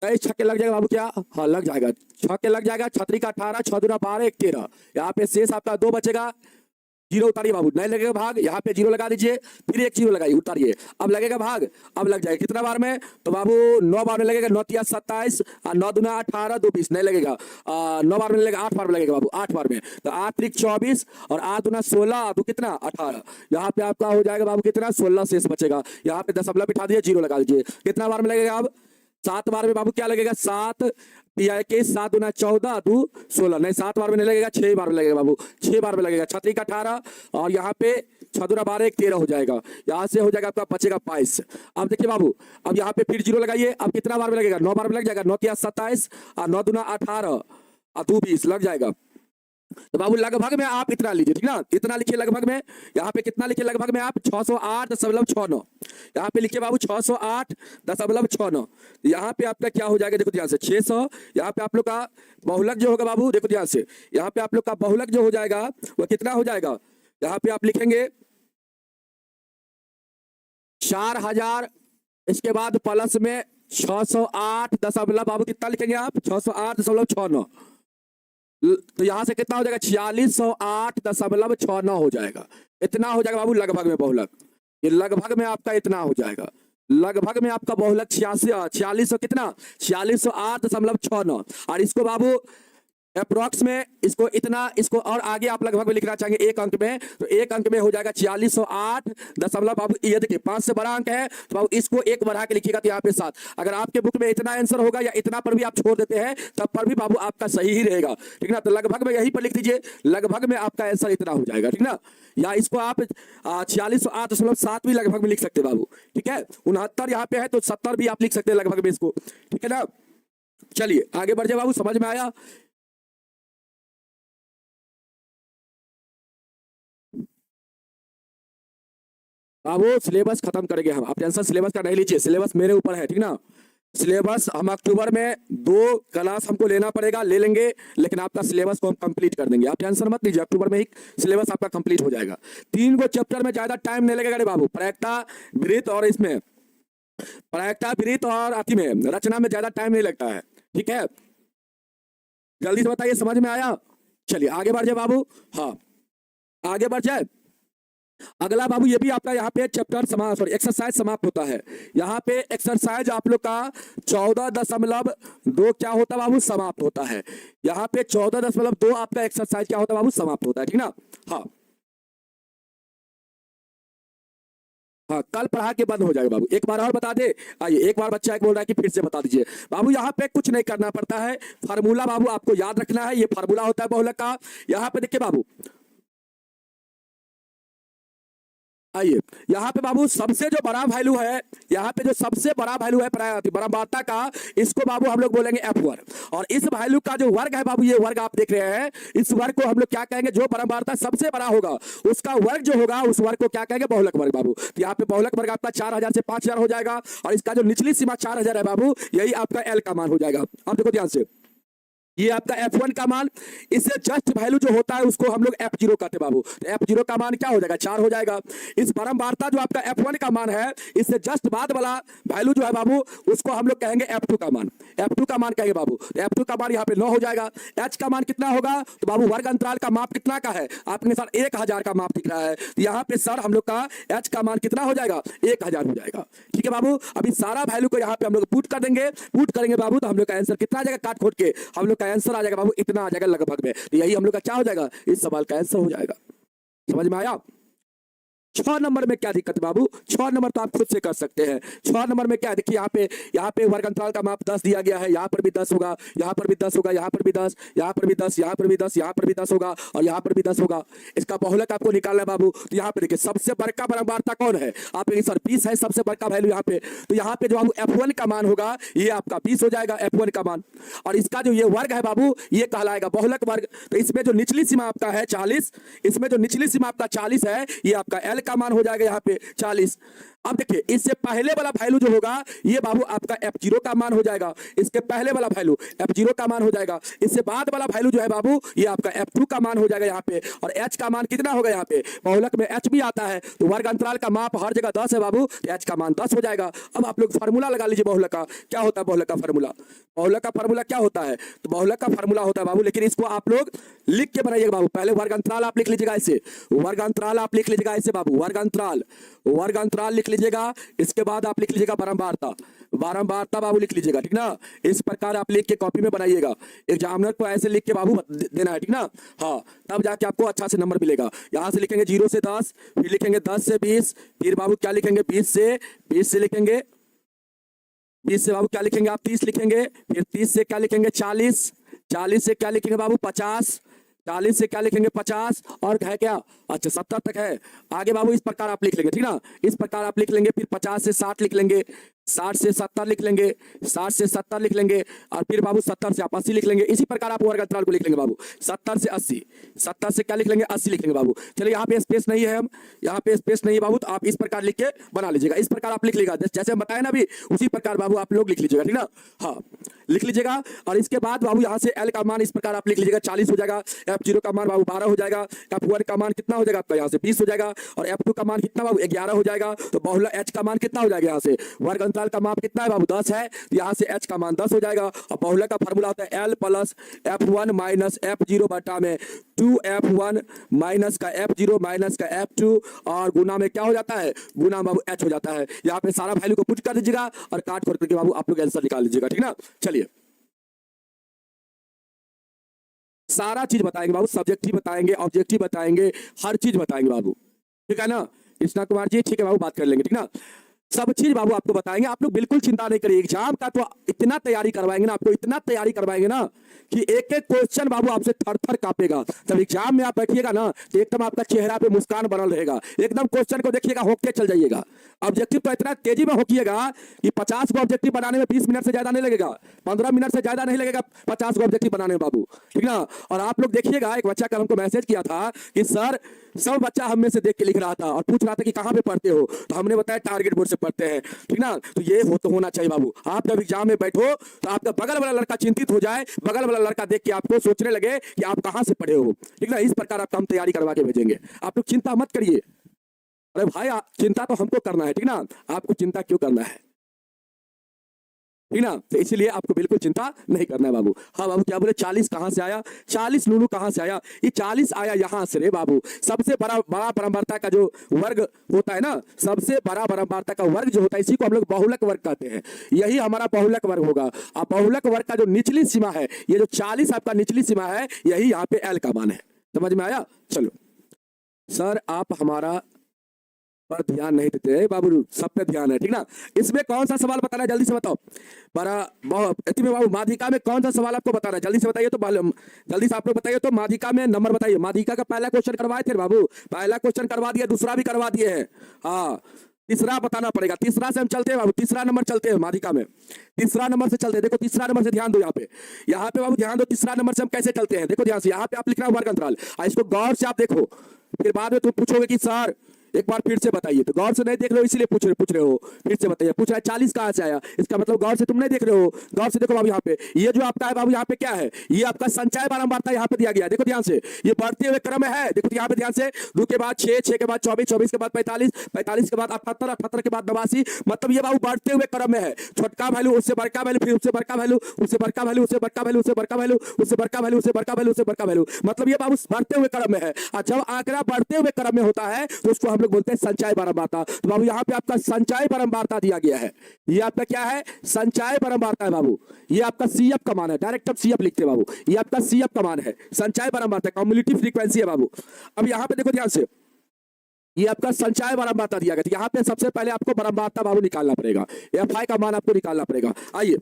S1: 23 छक्के लग जाएगा बाबू, क्या, हाँ लग जाएगा, छक्के लग जाएगा, छतरी का 18, 6 दूना 12, 1 13, यहाँ पे शेष आपका 2 बचेगा, 0 उतारिए बाबू, नहीं लगेगा भाग, यहाँ पे 0 लगा दीजिए, फिर 1 0 लगाइए, उतारिए, अब लगेगा भाग, अब लग जाएगा कितना बार में, तो बाबू 9 बार में लगेगा, 9 तिया 27, 9 दूना 18, 2 20, नहीं लगेगा, 9 बार में लगेगा, 8 बार में लगेगा बाबू, 8 बार में, तो 8 त्रिक 24, और 8 दूना 16, तो कितना 18, यहाँ पे आपका हो जाएगा बाबू कितना, 16 शेष बचेगा, यहाँ पे दशमलव बिठा दिए, 0 लगा दीजिए, कितना बार में लगेगा, अब 7 बार में बाबू क्या लगेगा, 7 के 7 दूना 14, 2 16, नहीं 7 बार में नहीं लगेगा, 6 बार में लगेगा बाबू, 6 बार में लगेगा, छतरी का 18, और यहाँ पे 6 दूना 12, 1 13 हो जाएगा, यहाँ से हो जाएगा आपका बचेगा 22। अब देखिए बाबू, अब यहाँ पे फिर 0 लगाइए, अब कितना बार में लगेगा, 9 बार में लग जाएगा, 9 तिया 27, और 9 दूना 18, और 2 20 लग जाएगा। तो बाबू लगभग में आप इतना लीजिए, ठीक ना, इतना लिखिए लगभग में, यहाँ पे कितना लिखिए लगभग में आप, 608.69, यहाँ पे लिखिए बाबू 608.69, यहाँ पे आपका क्या हो जाएगा, देखो ध्यान से 600, यहाँ पे आप लोग का बहुलक जो होगा बाबू, देखो ध्यान से, यहाँ पे आप लोग का बहुलक जो हो जाएगा वो कितना हो जाएगा, यहाँ पे आप लिखेंगे 4000, इसके बाद प्लस में 608 दशमलव बाबू कितना लिखेंगे आप, 608.69, तो यहां से कितना हो जाएगा 4608.69 हो जाएगा। इतना हो जाएगा बाबू लगभग में बहुलक, ये लगभग में आपका इतना हो जाएगा, लगभग में आपका बहुलक 4600 कितना 4608.69। और इसको बाबू अप्रोक्स में इसको इतना, इसको और आगे आप लगभग में लिखना चाहेंगे एक अंक में, तो एक अंक में हो जाएगा 4608 बाबू, ये देखिए 5 से बड़ा अंक है तो बाबू इसको एक बढ़ा के लिखिएगा तो यहाँ पे 7। अगर आपके बुक में इतना आंसर होगा या इतना पर भी आप छोड़ देते हैं तब पर भी बाबू आपका सही ही रहेगा, ठीक ना। तो लगभग में यहीं पर लिख दीजिए, लगभग में आपका आंसर इतना हो जाएगा, ठीक ना। या इसको आप 4608.7 भी लगभग में लिख सकते हैं बाबू, ठीक है। 69 यहाँ पे है तो 70 भी आप लिख सकते हैं लगभग में इसको, ठीक है ना। चलिए आगे बढ़ जाए बाबू, समझ में आया। बाबू सिलेबस खत्म करेंगे हम, आप टेंशन सिलेबस का नहीं लीजिए, सिलेबस मेरे ऊपर है, ठीक ना। सिलेबस हम अक्टूबर में 2 क्लास हमको लेना पड़ेगा, ले लेंगे, लेकिन आपका सिलेबस को हम कंप्लीट कर देंगे, आप टेंशन मत लीजिए, अक्टूबर में ही सिलेबस आपका कंप्लीट हो जाएगा। 3 गो चैप्टर में ज्यादा टाइम नहीं लगेगा रे बाबू, प्रायिकता वृत्त और इसमें प्रायिकता वृत्त और अति में रचना में ज्यादा टाइम नहीं लगता है, ठीक है। जल्दी से बताइए समझ में आया। चलिए आगे बढ़ जाए बाबू, हाँ आगे बढ़ जाए। अगला बाबू ये भी आपका यहाँ पे चैप्टर सॉरी एक्सरसाइज समाप्त होता है। यहाँ पे एक्सरसाइज आप लोग का 14.2 क्या होता है बाबू समाप्त होता है। यहाँ पे 14.2 आपका एक्सरसाइज क्या होता है बाबू समाप्त होता है, ठीक ना। हाँ हाँ कल पढ़ा के बंद हो जाएगा बाबू, एक बार और बता दे। आइए एक बार बच्चा एक बोल रहा है कि फिर से बता दीजिए बाबू। यहाँ पे कुछ नहीं करना पड़ता है, फार्मूला बाबू आपको याद रखना है, ये फार्मूला होता है बहुलक का। यहाँ पे देखिए बाबू, आइए यहाँ पे बाबू सबसे जो बड़ा वैल्यू है, यहाँ पे जो सबसे बड़ा वैल्यू है परम्पराता का, इसको बाबू हम लोग बोलेंगे F1। और इस वैल्यू का जो वर्ग है बाबू, ये वर्ग आप देख रहे हैं, इस वर्ग को हम लोग क्या कहेंगे, जो परम्पराता सबसे बड़ा होगा उसका वर्ग जो होगा उस वर्ग को क्या कहेंगे बहुलक वर्ग बाबू। तो यहाँ पे बहुलक वर्ग आपका 4000 से 5000 हो जाएगा, और इसका जो निचली सीमा 4000 है बाबू, यही आपका L का मान हो जाएगा। अब देखो ध्यान से, ये आपका F1 का मान, इससे जस्ट वैल्यू जो होता है उसको हम लोग F0 कहते हैं बाबू। तो F0 का मान क्या हो जाएगा 4 हो जाएगा। इस परम्पराता जो आपका F1 का मान है, इससे जस्ट बाद वाला वैल्यू जो है बाबू उसको हम लोग कहेंगे F2 का मान, F2 का मान कहेंगे बाबू। तो F2 का मान यहाँ पे 9 हो जाएगा। H का मान कितना होगा, तो बाबू वर्ग अंतराल का माप कितना का है आपके साथ 1000 का माप दिख रहा है, तो यहाँ पे सर हम लोग का H का मान कितना हो जाएगा 1000 हो जाएगा, ठीक है बाबू। अभी सारा वैल्यू को यहाँ पे हम लोग पुट कर देंगे, पुट करेंगे बाबू, तो हम लोग का आंसर कितना आ जाएगा, काट खोट के हम लोग का आंसर आ जाएगा बाबू इतना आ जाएगा लगभग में। तो यही हम लोग का क्या हो जाएगा, इस सवाल का आंसर हो जाएगा। समझ में आया। 6 नंबर में क्या दिक्कत है बाबू, 6 नंबर तो आप खुद से कर सकते हैं। 6 नंबर में क्या है, देखिए यहाँ पे वर्ग अंतराल का माप 10 दिया गया है, यहाँ पर भी 10 होगा, यहाँ पर भी 10 होगा, यहाँ पर भी 10, यहाँ पर भी 10, यहाँ पर भी 10, यहाँ पर भी 10 होगा, और यहाँ पर भी 10 होगा। इसका बहुलक आपको निकालना है बाबू। तो यहाँ पे देखिए सबसे बड़का परम्पराता कौन है, आप सर 20 है सबसे बड़का वैल्यू यहाँ पे। तो यहाँ पे जो बाबू F1 का मान होगा ये आपका 20 हो जाएगा F1 का मान, और इसका जो ये वर्ग है बाबू ये कहलाएगा बहुलक वर्ग। तो इसमें जो निचली सीमा आपका है 40, इसमें जो निचली सीमा आपका 40 है, ये आपका L का मान हो जाएगा यहाँ पे 40। अब देखिए इससे पहले वाला वैल्यू जो होगा ये बाबू आपका F0 का मान हो जाएगा, इसके पहले वाला वैल्यू F0 का मान हो जाएगा। इससे बाद वाला वैल्यू जो है बाबू ये आपका F2 का मान हो जाएगा यहाँ पे। और H का मान कितना होगा, यहाँ पे बहुलक में H भी आता है, तो वर्ग अंतराल का माप हर जगह 10 है बाबू, तो H का मान 10 हो जाएगा। अब आप लोग फार्मूला लगा लीजिए बहुलक का, क्या होता है बहुलक का फार्मूला, बहुलक का फार्मूला क्या होता है, तो बहुलक का फार्मूला होता है बाबू, लेकिन इसको आप लोग लिख के बनाइएगा बाबू। पहले वर्ग अंतराल आप लिख लीजिएगा ऐसे, वर्ग अंतराल आप लिख लीजिएगा ऐसे बाबू, वर्ग अंतराल लिख लीजिएगा। इसके बाद आप लिख लीजिएगा बारंबारता बाबू लिख लीजिएगा, ठीक ना। इस प्रकार आप लिख के कॉपी में बनाइएगा, एग्जामिनर को ऐसे लिख के बाबू देना है, ठीक ना। हाँ तब जाके आपको अच्छा से नंबर मिलेगा। यहाँ से लिखेंगे 0 से 10, फिर लिखेंगे 10 से 20, फिर बाबू क्या लिखेंगे 20 से लिखेंगे, 20 से बाबू क्या लिखेंगे आप 30 लिखेंगे, फिर 30 से क्या लिखेंगे 40, 40 से क्या लिखेंगे बाबू 50, 40 से क्या लिखेंगे 50, और है क्या अच्छा 70 तक है। आगे बाबू इस प्रकार आप लिख लेंगे, ठीक ना, इस प्रकार आप लिख लेंगे। फिर 50 से 60 लिख लेंगे, 60 से 70 लिख लेंगे, 60 से 70 लिख लेंगे, और फिर बाबू 70 से आप 80 लिख लेंगे। इसी प्रकार आप वर्ग अंतराल को लिख लेंगे बाबू। 70 से 80, 70 से क्या लिख लेंगे 80 लिख लेंगे बाबू। चलिए यहाँ पे स्पेस नहीं है, हम यहाँ पे स्पेस नहीं है बाबू, तो आप इस प्रकार लिख के बना लीजिएगा। इस प्रकार आप लिख लीजिएगा, जैसे हम बताए ना अभी उसी प्रकार बाबू आप लोग लिख लीजिएगा, ठीक ना। हाँ लिख लीजिएगा। और इसके बाद बाबू यहाँ से L का मान इस प्रकार आप लिख लीजिएगा 40 हो जाएगा, F0 का मान बाबू 12 हो जाएगा, F1 का मान कितना हो जाएगा आपका यहाँ से 20 हो जाएगा, और F2 का मान कितना बाबू 11 हो जाएगा। तो बहुलक H का मान कितना हो जाएगा, यहाँ से वर्ग अंतराल का माप कितना है बाबू 10 है, तो यहाँ से H का मान 10 हो जाएगा। और बहुलक का फार्मूला होता है L plus F1 minus F0 बटा में 2F1 माइनस का F0 माइनस का F2 और गुना में क्या हो जाता है, गुना बाबू H हो जाता है। यहाँ पे सारा वैल्यू को पुट कर दीजिएगा और काट खोट करके बाबू आप लोग आंसर निकाल लीजिएगा, ठीक ना। चलिए सारा चीज बताएंगे बाबू, सब्जेक्टिव बताएंगे, ऑब्जेक्टिव बताएंगे, हर चीज बताएंगे बाबू, ठीक है ना कृष्णा कुमार जी, ठीक है बाबू बात कर लेंगे, ठीक ना। सब चीज बाबू आपको बताएंगे, आप लोग बिल्कुल चिंता नहीं करिए। एग्जाम का तो इतना तैयारी करवाएंगे ना, आपको इतना तैयारी करवाएंगे ना कि एक एक क्वेश्चन बाबू आपसे थर थर कांपेगा। जब एग्जाम में आप बैठिएगा ना तो एकदम आपका चेहरा पे मुस्कान बनल रहेगा, एकदम क्वेश्चन को देखिएगा होके चल जाइएगा। ऑब्जेक्टिव तो इतना तेजी में होकिएगा कि 50 को ऑब्जेक्टिव बनाने में 20 मिनट से ज्यादा नहीं लगेगा, 15 मिनट से ज्यादा नहीं लगेगा 50 को ऑब्जेक्टिव बनाने में बाबू, ठीक ना। और आप लोग देखिएगा, एक बच्चा कल हमको मैसेज किया था कि सर सब बच्चा हम में से देख के लिख रहा था और पूछ रहा था कि कहाँ पे पढ़ते हो, तो हमने बताया टारगेट बोर्ड से पढ़ते हैं, ठीक ना। तो ये तो होना चाहिए बाबू। आप जब एग्जाम में बैठो तो आपका बगल वाला लड़का चिंतित हो जाए, बगल वाला लड़का देख के आपको सोचने लगे कि आप कहाँ से पढ़े हो, ठीक ना। इस प्रकार आपका हम तैयारी करवा के भेजेंगे, आप लोग चिंता मत करिए। अरे भाई चिंता तो हमको करना है, ठीक ना, आपको चिंता क्यों करना है, ठीक ना। तो इसलिए आपको बिल्कुल चिंता नहीं करना है बाबू। हाँ बाबू क्या बोले 40 कहां से आया, 40 लूलू कहां से आया, ये 40 आया यहां से रे बाबू। सबसे बड़ा परम्परता का जो वर्ग होता है ना, सबसे बड़ा परम्परता का वर्ग जो होता है इसी को हम लोग बहुलक वर्ग कहते हैं, यही हमारा बहुलक वर्ग होगा। अब बहुलक वर्ग का जो निचली सीमा है, ये जो 40 आपका निचली सीमा है, यही यहाँ पे L का मान है। समझ में आया। चलो सर आप हमारा पर ध्यान नहीं देते बाबू, सब पे ध्यान है, ठीक ना। इसमें कौन सा सवाल बताना है जल्दी से बताओ। बाबू माध्यिका में कौन सा सवाल आपको बताना है जल्दी से बताइए, तो जल्दी से आप लोग बताइए। तो माध्यिका में नंबर बताइए। माध्यिका का पहला क्वेश्चन करवाए थे बाबू, पहला क्वेश्चन करवा दिया, दूसरा भी करवा दिए हैं, हाँ तीसरा बताना पड़ेगा। तीसरा से हम चलते हैं बाबू, तीसरा नंबर चलते हैं माध्यिका में, तीसरा नंबर से चलते हैं। देखो तीसरा नंबर से ध्यान दो, यहाँ पे बाबू ध्यान दो, तीसरा नंबर से हम कैसे चलते हैं। देखो ध्यान से, यहाँ पे आप लिख रहे हो वर्ग अंतराल, इसको गौर से आप देखो, फिर बाद में तुम पूछोगे कि सर एक बार फिर से बताइए, तो गौर से नहीं देख रहे हो इसलिए पूछ रहे हो, फिर से बताइए। पूछ रहा है 40 कहां से आया, इसका मतलब गौर से तुम नहीं देख रहे हो। गौर से देखो बाबू, यहाँ पे ये जो आपका है बाबू, यहाँ पे क्या है, ये आपका संचय बारंबारता यहाँ पे दिया गया है। देखो ध्यान से, ये बढ़ते हुए क्रम में है। देखो यहाँ पे ध्यान से, 2 के बाद 6, 6 के बाद 24, 24 के बाद 45, 45 के बाद 78, 78 के बाद 89, मतलब ये बाबू बढ़ते हुए क्रम में है। छोटका वैल्यू उससे बड़का वैल्यू, फिर उससे बड़का वैल्यू, उससे बड़का वैल्यू, उससे बड़का वैल्यू, उससे बड़का वैल्यू, उससे बड़का वैल्यू, उससे बड़का वैल्यू, उससे बड़का वैल्यू, मतलब ये बाबू बढ़ते हुए क्रम में है। और जब आंकड़ा बढ़ते हुए क्रम में होता है तो उसको हम लोग बोलते हैं संचय बारंबारता। तो बाबू यहाँ पे आपका संचय बारंबारता दिया गया है, ये आपका क्या है, संचय बारंबारता है बाबू। ये आपका CF का मान है, डायरेक्ट आप CF लिखते हैं बाबू, ये आपका CF का मान है, संचय बारंबारता कम्युलेटिव फ्रीक्वेंसी है बाबू। अब यहाँ पे देखो ध्यान से, ये आपका संचय बारंबारता दिया गया, तो यहाँ पे सबसे पहले आपको बारंबारता बाबू निकालना पड़ेगा, FI का मान आपको निकालना पड़ेगा। आइए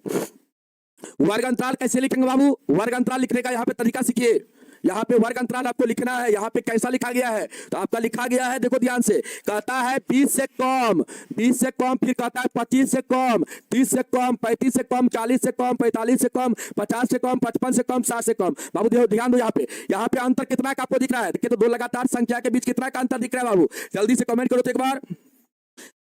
S1: वर्ग अंतराल कैसे लिखेंगे बाबू, वर्ग अंतराल लिखने का यहाँ पे तरीका सीखिए। यहाँ पे वर्ग अंतराल आपको लिखना है, यहाँ पे कैसा लिखा गया है, तो आपका लिखा गया है, देखो ध्यान से, कहता है 20 से कम, 20 से कम, फिर कहता है 25 से कम, 30 से कम, 35 से कम, 40 से कम, 45 से कम, 50 से कम, 55 से कम, 60 से कम। बाबू देखो ध्यान दो, यहाँ पे अंतर कितना का आपको दिख रहा है, देखिए तो दो लगातार संख्या के बीच कितना का अंतर दिख रहा है बाबू, जल्दी से कमेंट करो तो एक बार।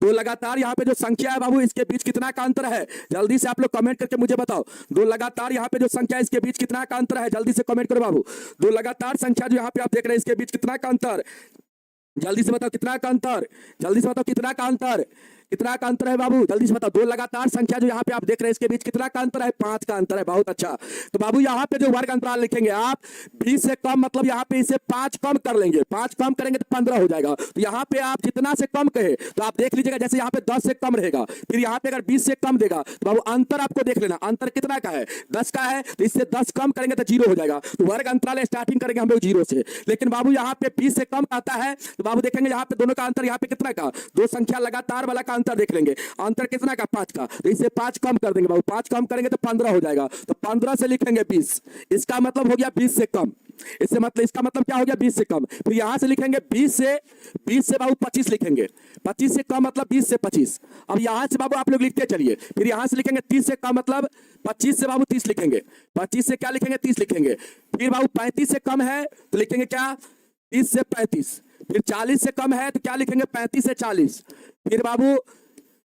S1: तो लगातार यहाँ पे जो संख्या है बाबू, इसके बीच कितना का अंतर है, जल्दी से आप लोग कमेंट करके मुझे बताओ। दो लगातार यहाँ पे जो संख्या है इसके बीच कितना का अंतर है, जल्दी से कमेंट करो बाबू। दो लगातार संख्या जो यहाँ पे आप देख रहे हैं इसके बीच कितना का अंतर, जल्दी से बताओ कितना का अंतर, जल्दी से बताओ कितना का अंतर, कितना का अंतर है बाबू, जल्दी से बताओ। दो लगातार संख्या जो यहाँ पे आप देख रहे हैं इसके बीच कितना का अंतर है, 5 का अंतर है, बहुत अच्छा। तो बाबू यहाँ पे जो वर्ग अंतराल लिखेंगे आप 20 से कम, मतलब यहाँ पे इसे 5 कम कर लेंगे, 5 कम करेंगे तो 15 हो जाएगा। तो यहाँ पे आप जितना से कम कहे तो आप देख लीजिएगा, जैसे यहाँ पे 10 से कम रहेगा, फिर यहाँ पे अगर 20 से कम देगा तो बाबू अंतर आपको देख लेना, अंतर कितना का है, 10 का है, तो इससे 10 कम करेंगे तो 0 हो जाएगा। तो वर्ग अंतराल स्टार्टिंग करेंगे हम लोग 0 से, लेकिन बाबू यहाँ पे 20 से कम आता है तो बाबू देखेंगे यहाँ पे दोनों का अंतर, यहाँ पे कितना का, दो संख्या लगातार वाला का अंतर देख लेंगे, अंतर कितना का, 5 का, तो इसे 5 कम कर देंगे बाबू, 5 कम करेंगे तो 15 हो जाएगा। तो 15 से लिखेंगे 20, इसका मतलब हो गया 20 से कम, इससे मतलब इसका मतलब क्या हो गया 20 से कम। फिर यहां से लिखेंगे 20 से बाबू 25 लिखेंगे, 25 से कम मतलब 20 से 25। अब यहां से बाबू आप लोग लिखते चलिए, फिर यहां से लिखेंगे 30 से कम मतलब 25 से बाबू 30 लिखेंगे, 25 से क्या लिखेंगे 30 लिखेंगे। फिर बाबू 35 से कम है तो लिखेंगे क्या, 30 से 35। फिर 40 से कम है तो क्या लिखेंगे 35 से 40। फिर बाबू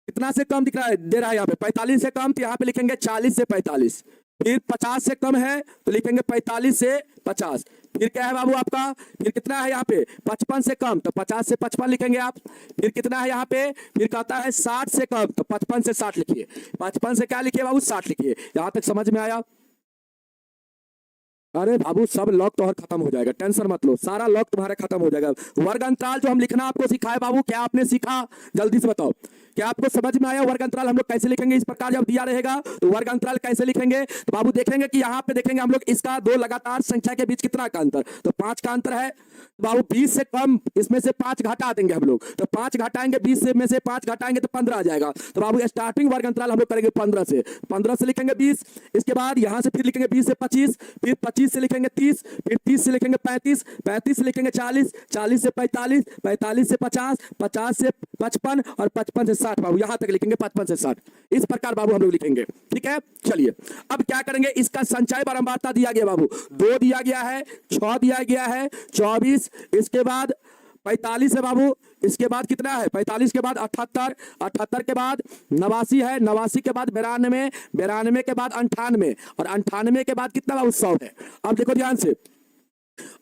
S1: कितना से कम दिख रहा है, दे रहा है यहाँ पे 45 से कम, तो यहाँ पे लिखेंगे 40 से 45। फिर 50 से कम है तो लिखेंगे 45 से 50। फिर क्या है बाबू आपका, फिर कितना है यहाँ पे 55 से कम, तो 50 से 55 लिखेंगे आप। फिर कितना है यहाँ पे, फिर कहता है 60 से कम, तो 55 से 60 लिखिए। 55 से क्या लिखिए बाबू, 60 लिखिए। यहाँ तक समझ में आया? अरे बाबू सब लॉक तो खत्म हो जाएगा, टेंशन मत लो, सारा लॉक तुम्हारा खत्म हो जाएगा। वर्ग अंतराल जो हम लिखना आपको सिखाए बाबू, क्या आपने सीखा जल्दी से बताओ, क्या आपको समझ में आया? वर्ग अंतराल हम लोग कैसे लिखेंगे, इस प्रकार जब दिया रहेगा तो वर्ग अंतराल कैसे लिखेंगे, तो बाबू देखेंगे कि यहाँ पे देखेंगे हम लोग इसका दो लगातार संख्या के बीच कितना का अंतर, तो 5 का अंतर है। बाबू 20 से कम, इसमें से 5 घटा देंगे हम लोग, तो 5 घटाएंगे 20 से में से 5 घटाएंगे तो 15 आ जाएगा। तो बाबू स्टार्टिंग वर्ग अंतराल हम लोग करेंगे 15 से, 15 से लिखेंगे 20, इसके बाद यहाँ से फिर लिखेंगे 20 से 25, फिर 25 से लिखेंगे 30, फिर 30 से लिखेंगे 35, 35 से लिखेंगे 40, 40 से 45, 45 से 50, 50 से 55 और 55 से 60। बाबू यहाँ तक लिखेंगे 55 से 60, इस प्रकार बाबू हम लोग लिखेंगे। ठीक है, चलिए अब क्या करेंगे, इसका संचय बारंबारता दिया गया बाबू, 2 दिया गया है, 6 दिया गया है, 24, इसके बाद 45 है बाबू, इसके बाद कितना है 45 के बाद 78, 78 के बाद 89 है, 89 के बाद 92, 92 के बाद 98 और 98 के बाद कितना बाबू 100 है। अब देखो ध्यान से,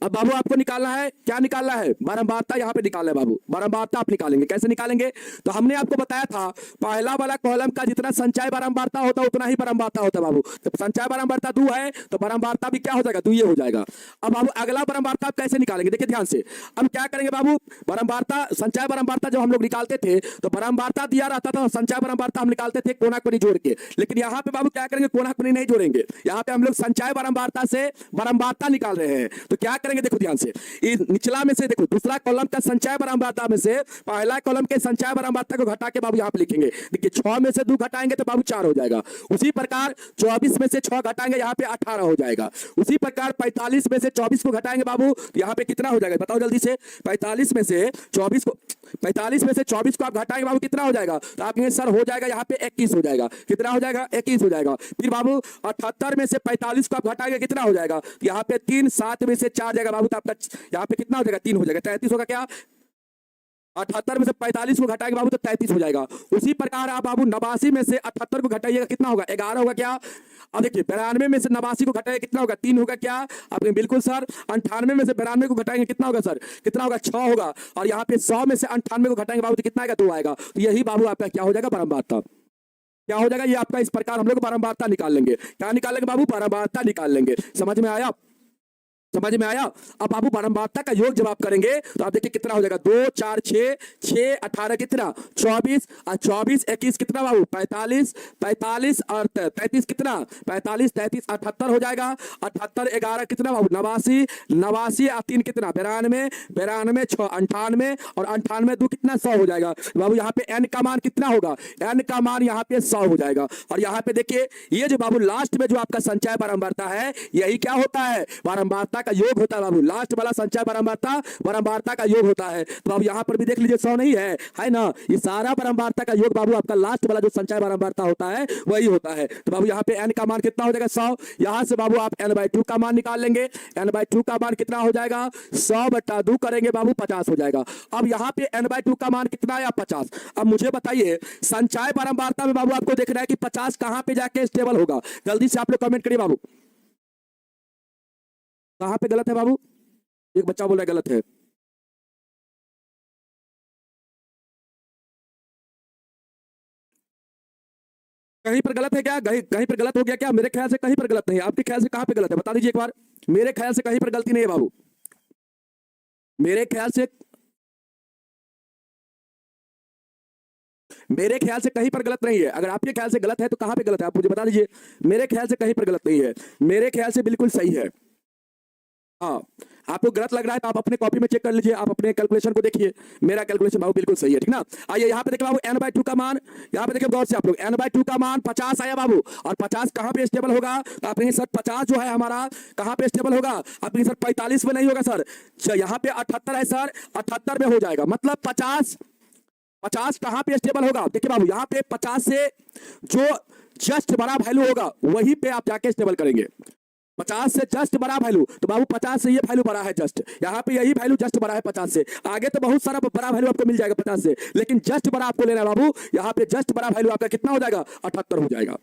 S1: अब बाबू आपको निकालना है, क्या निकालना है, बारंबारता यहाँ पे निकालना है बाबू। बारंबारता आप निकालेंगे, कैसे निकालेंगे, तो हमने आपको बताया था पहला वाला कॉलम का जितना संचय बारंबारता होता है उतना ही बारंबारता होता है बाबू। तो संचय बारंबारता 2 है तो बारंबारता भी क्या हो जाएगा, 2 ये हो जाएगा। अब बाबू अगला बारंबारता आप कैसे निकालेंगे, देखिए ध्यान से, अब क्या करेंगे बाबू, बारंबारता संचय बारंबारता जब हम लोग निकालते थे तो बारंबारता दिया रहता था, संचय बारंबारता हम निकालते थे कोना कोनी जोड़ के, लेकिन यहाँ पे बाबू क्या करेंगे, कोना कोनी नहीं जोड़ेंगे, यहाँ पे हम लोग संचय बारंबारता से बारंबारता निकाल रहे हैं। तो क्या करेंगे, देखो ध्यान से, निचला में से देखो दूसरा कॉलम का संचय बारंबारता में से पहला कॉलम के संचय बारंबारता को घटा के बाबू यहाँ पे लिखेंगे। देखिए 6 में से 2 घटाएंगे तो बाबू 4 हो जाएगा, उसी प्रकार 24 में से 6 घटाएंगे यहाँ पे 18 हो जाएगा, उसी प्रकार 45 में से 24 को घटाएंगे बाबू तो यहाँ पे कितना हो जाएगा, बताओ जल्दी से, 45 में से 24 को, 45 में से 24 को आप घटाएंगे बाबू कितना हो जाएगा, तो आप कहेंगे सर हो जाएगा यहाँ पे 21 हो जाएगा, कितना हो जाएगा 21 हो जाएगा। फिर बाबू 78 में से 45 को आप घटाएंगे कितना हो जाएगा, यहाँ पे 3, 7 में से 4 जाएगा बाबू, तो आपका यहाँ पे कितना हो जाएगा 3 हो जाएगा, 33 होगा क्या, 78 में से 45 को घटाएंगे बाबू तो 33 हो जाएगा। उसी प्रकार आप बाबू 89 में से 78 को घटाइएगा कितना होगा, 11 होगा क्या। अब देखिए 92 में से 89 को घटाएंगे कितना होगा, 3 होगा क्या, आपने बिल्कुल सर। 98 में से 92 को घटाएंगे कितना होगा सर, कितना होगा 6 होगा, और यहाँ पे 100 में से 98 को घटाएंगे बाबू तो कितना आएगा, 2 आएगा। तो यही बाबू आपका क्या हो जाएगा, बारंबारता क्या हो जाएगा, ये आपका इस प्रकार हम लोग बारंबारता निकाल लेंगे। क्या निकालेंगे बाबू, बारंबारता निकाल लेंगे। समझ में आया, समझ में आया। अब बाबू बारंबारता का योग जब आप करेंगे तो आप देखिए कितना हो जाएगा, 2 4 6 6 18 कितना 24 और 24 21 कितना बाबू 45 45 और 33 कितना 45 33 78 हो जाएगा। 78 11 कितना बाबू 89 89 और 3 कितना 92 92 6 98 और 98 2 कितना 100 हो जाएगा बाबू। यहाँ पे n का मान कितना होगा, n का मान यहाँ पे 100 हो जाएगा। और यहाँ पे देखिए ये जो बाबू लास्ट में जो आपका संचय बारंबारता है यही क्या होता है, बारंबारता का योग होता है बाबू। लास्ट वाला संचय बारंबारता का योग होता है। तो अब यहाँ पर भी देख लीजिए 100 नहीं है ना, ये सारा बारंबारता का योग बाबू आपका लास्ट वाला जो संचय बारंबारता होता है वही होता है। तो बाबू यहाँ पे n का मान कितना हो जाएगा 100। यहाँ से बाबू आप n/2 का मान निकाल लेंगे। n/2 का मान कितना हो जाएगा 100/2 करेंगे बाबू 50 हो जाएगा। अब यहाँ पे n/2 का मान कितना है 50। अब मुझे बताइए संचय बारंबारता में बाबू आपको देखना है कि 50 कहां पे जाके स्टेबल होगा। जल्दी से आप लोग कमेंट करिए बाबू कहां पे गलत है बाबू। एक बच्चा बोल रहा है गलत है। कहीं पर गलत है क्या, कहीं पर गलत हो गया क्या? मेरे ख्याल से कहीं पर गलत नहीं है। आपके ख्याल से कहां पे गलत है बता दीजिए एक बार। मेरे ख्याल से कहीं पर गलती नहीं है बाबू, मेरे ख्याल से कहीं पर गलत नहीं है। अगर आपके ख्याल से गलत है तो कहां पे गलत है आप मुझे बता दीजिए। मेरे ख्याल से कहीं पर गलत नहीं है, मेरे ख्याल से बिल्कुल सही है। हाँ आपको गलत लग रहा है तो आप अपने कॉपी में चेक कर लीजिए, आप अपने कैलकुलेशन को देखिए। मेरा कैलकुलेशन बाबू बिल्कुल सही है, ठीक ना। आइए यहाँ पे देखिए बाबू n/2 का मान, यहाँ पे देखिए गौर से आप लोग n/2 का मान 50 आया बाबू। और 50 कहाँ पे स्टेबल होगा, तो आप कहेंगे सर 50 जो है हमारा कहाँ पे स्टेबल होगा, आप कहेंगे सर 45 में नहीं होगा सर, यहाँ पे 78 है सर 78 में हो जाएगा। मतलब 50 कहाँ पे स्टेबल होगा, देखिए बाबू यहाँ पे 50 से जो जस्ट बड़ा वैल्यू होगा वहीं पे आप जाके स्टेबल करेंगे। 50 से जस्ट बड़ा वैल्यू, तो बाबू 50 से ये वैल्यू बड़ा है जस्ट, यहाँ पे यही वैल्यू जस्ट बड़ा है 50 से। आगे तो बहुत सारा बड़ा वैल्यू आपको मिल जाएगा 50 से, लेकिन जस्ट बड़ा आपको लेना है बाबू। यहाँ पे जस्ट बड़ा वैल्यू आपका कितना हो जाएगा, 78 हो जाएगा।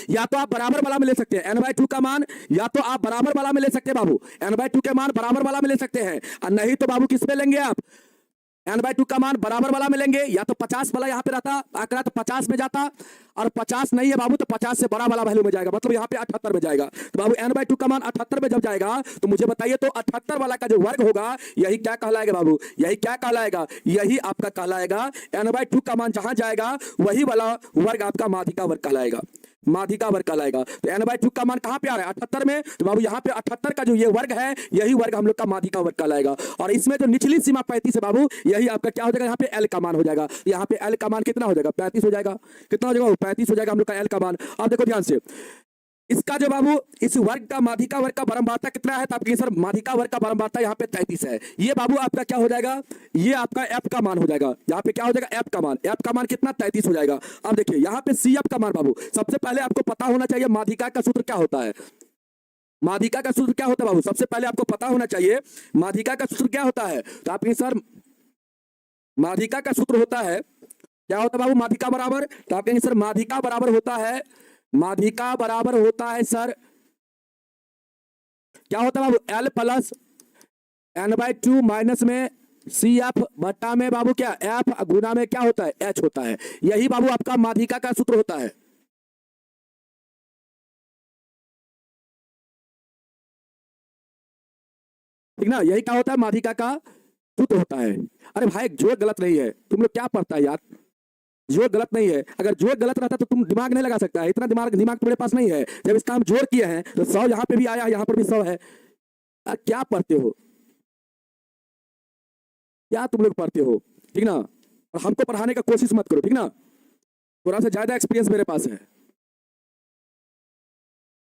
S1: या तो आप बराबर वाला में ले सकते हैं n/2 का मान, या तो आप बराबर वाला में ले सकते हैं बाबू, n/2 के मान बराबर वाला में ले सकते हैं, और नहीं तो बाबू किस पे लेंगे आप, n/2 का मान बराबर वाला में लेंगे। या तो 50 वाला यहाँ पे रहता आंकड़ा तो 50 में जाता, और 50 नहीं है बाबू तो 50 से बड़ा वाला वैल्यू में जाएगा, मतलब यहाँ पे 78 में जाएगा। तो बाबू n/2 का मान 78 में जब जाएगा तो मुझे बताइए तो 78 वाला का जो वर्ग होगा यही क्या कहलाएगा बाबू, यही क्या कहलाएगा, यही आपका कहलाएगा n/2 का मान जहां जाएगा वही वाला वर्ग आपका माध्यिका वर्ग कहलाएगा, माध्यिका वर्ग कहलाएगा। तो n/2 का मान कहां पे आ रहा है, 78 में, तो बाबू यहाँ पे 78 का जो ये वर्ग है यही वर्ग हम लोग का माध्यिका वर्ग कहलाएगा। और इसमें जो निचली सीमा 35 है बाबू, यही आपका क्या हो जाएगा, यहाँ पे L का मान हो जाएगा। यहाँ पे L का मान कितना हो जाएगा, 35 हो जाएगा। कितना हो जाएगा, 35 हो जाएगा हम लोग का L का मान। अब देखो ध्यान से, इसका जो बाबू इस वर्ग का माध्यिका वर्ग का बरमवार्ता कितना है, तो आपके सर माध्यिका वर्ग का बरमवार्ता यहाँ पे 33 है। ये बाबू आपका क्या हो जाएगा, ये आपका f का मान हो जाएगा। यहाँ पे क्या हो जाएगा, f का मान, f का मान कितना 33 हो जाएगा। अब देखिए यहाँ पे CF का मान बाबू, सबसे पहले आपको पता होना चाहिए माध्यिका का सूत्र क्या होता है। माध्यिका का सूत्र क्या होता है बाबू, सबसे पहले आपको पता होना चाहिए माध्यिका का सूत्र क्या होता है। तो आपके सर माध्यिका का सूत्र होता है, क्या होता है बाबू, माध्यिका बराबर, तो आप कहेंगे सर माध्यिका बराबर होता है, माध्यिका बराबर होता है सर क्या होता है बाबू, L प्लस n/2 माइनस में CF बट्टा में बाबू क्या F गुना में क्या होता है, H होता है। यही बाबू आपका माध्यिका का सूत्र होता है। ठीक ना, यही क्या होता है, माध्यिका का सूत्र होता है। अरे भाई जोड़ गलत नहीं है, तुम लोग क्या पढ़ता है यार, जोड़ गलत नहीं है। अगर जोड़ गलत रहता तो तुम दिमाग नहीं लगा सकता है, इतना दिमाग दिमाग तुम्हारे पास नहीं है। जब इसका हम जोड़ किए हैं तो 100 यहाँ पे भी आया, यहाँ पर भी 100 है। क्या पढ़ते हो, क्या तुम लोग पढ़ते हो, ठीक ना। और हमको पढ़ाने का कोशिश मत करो, ठीक ना, थोड़ा सा ज्यादा एक्सपीरियंस मेरे पास है।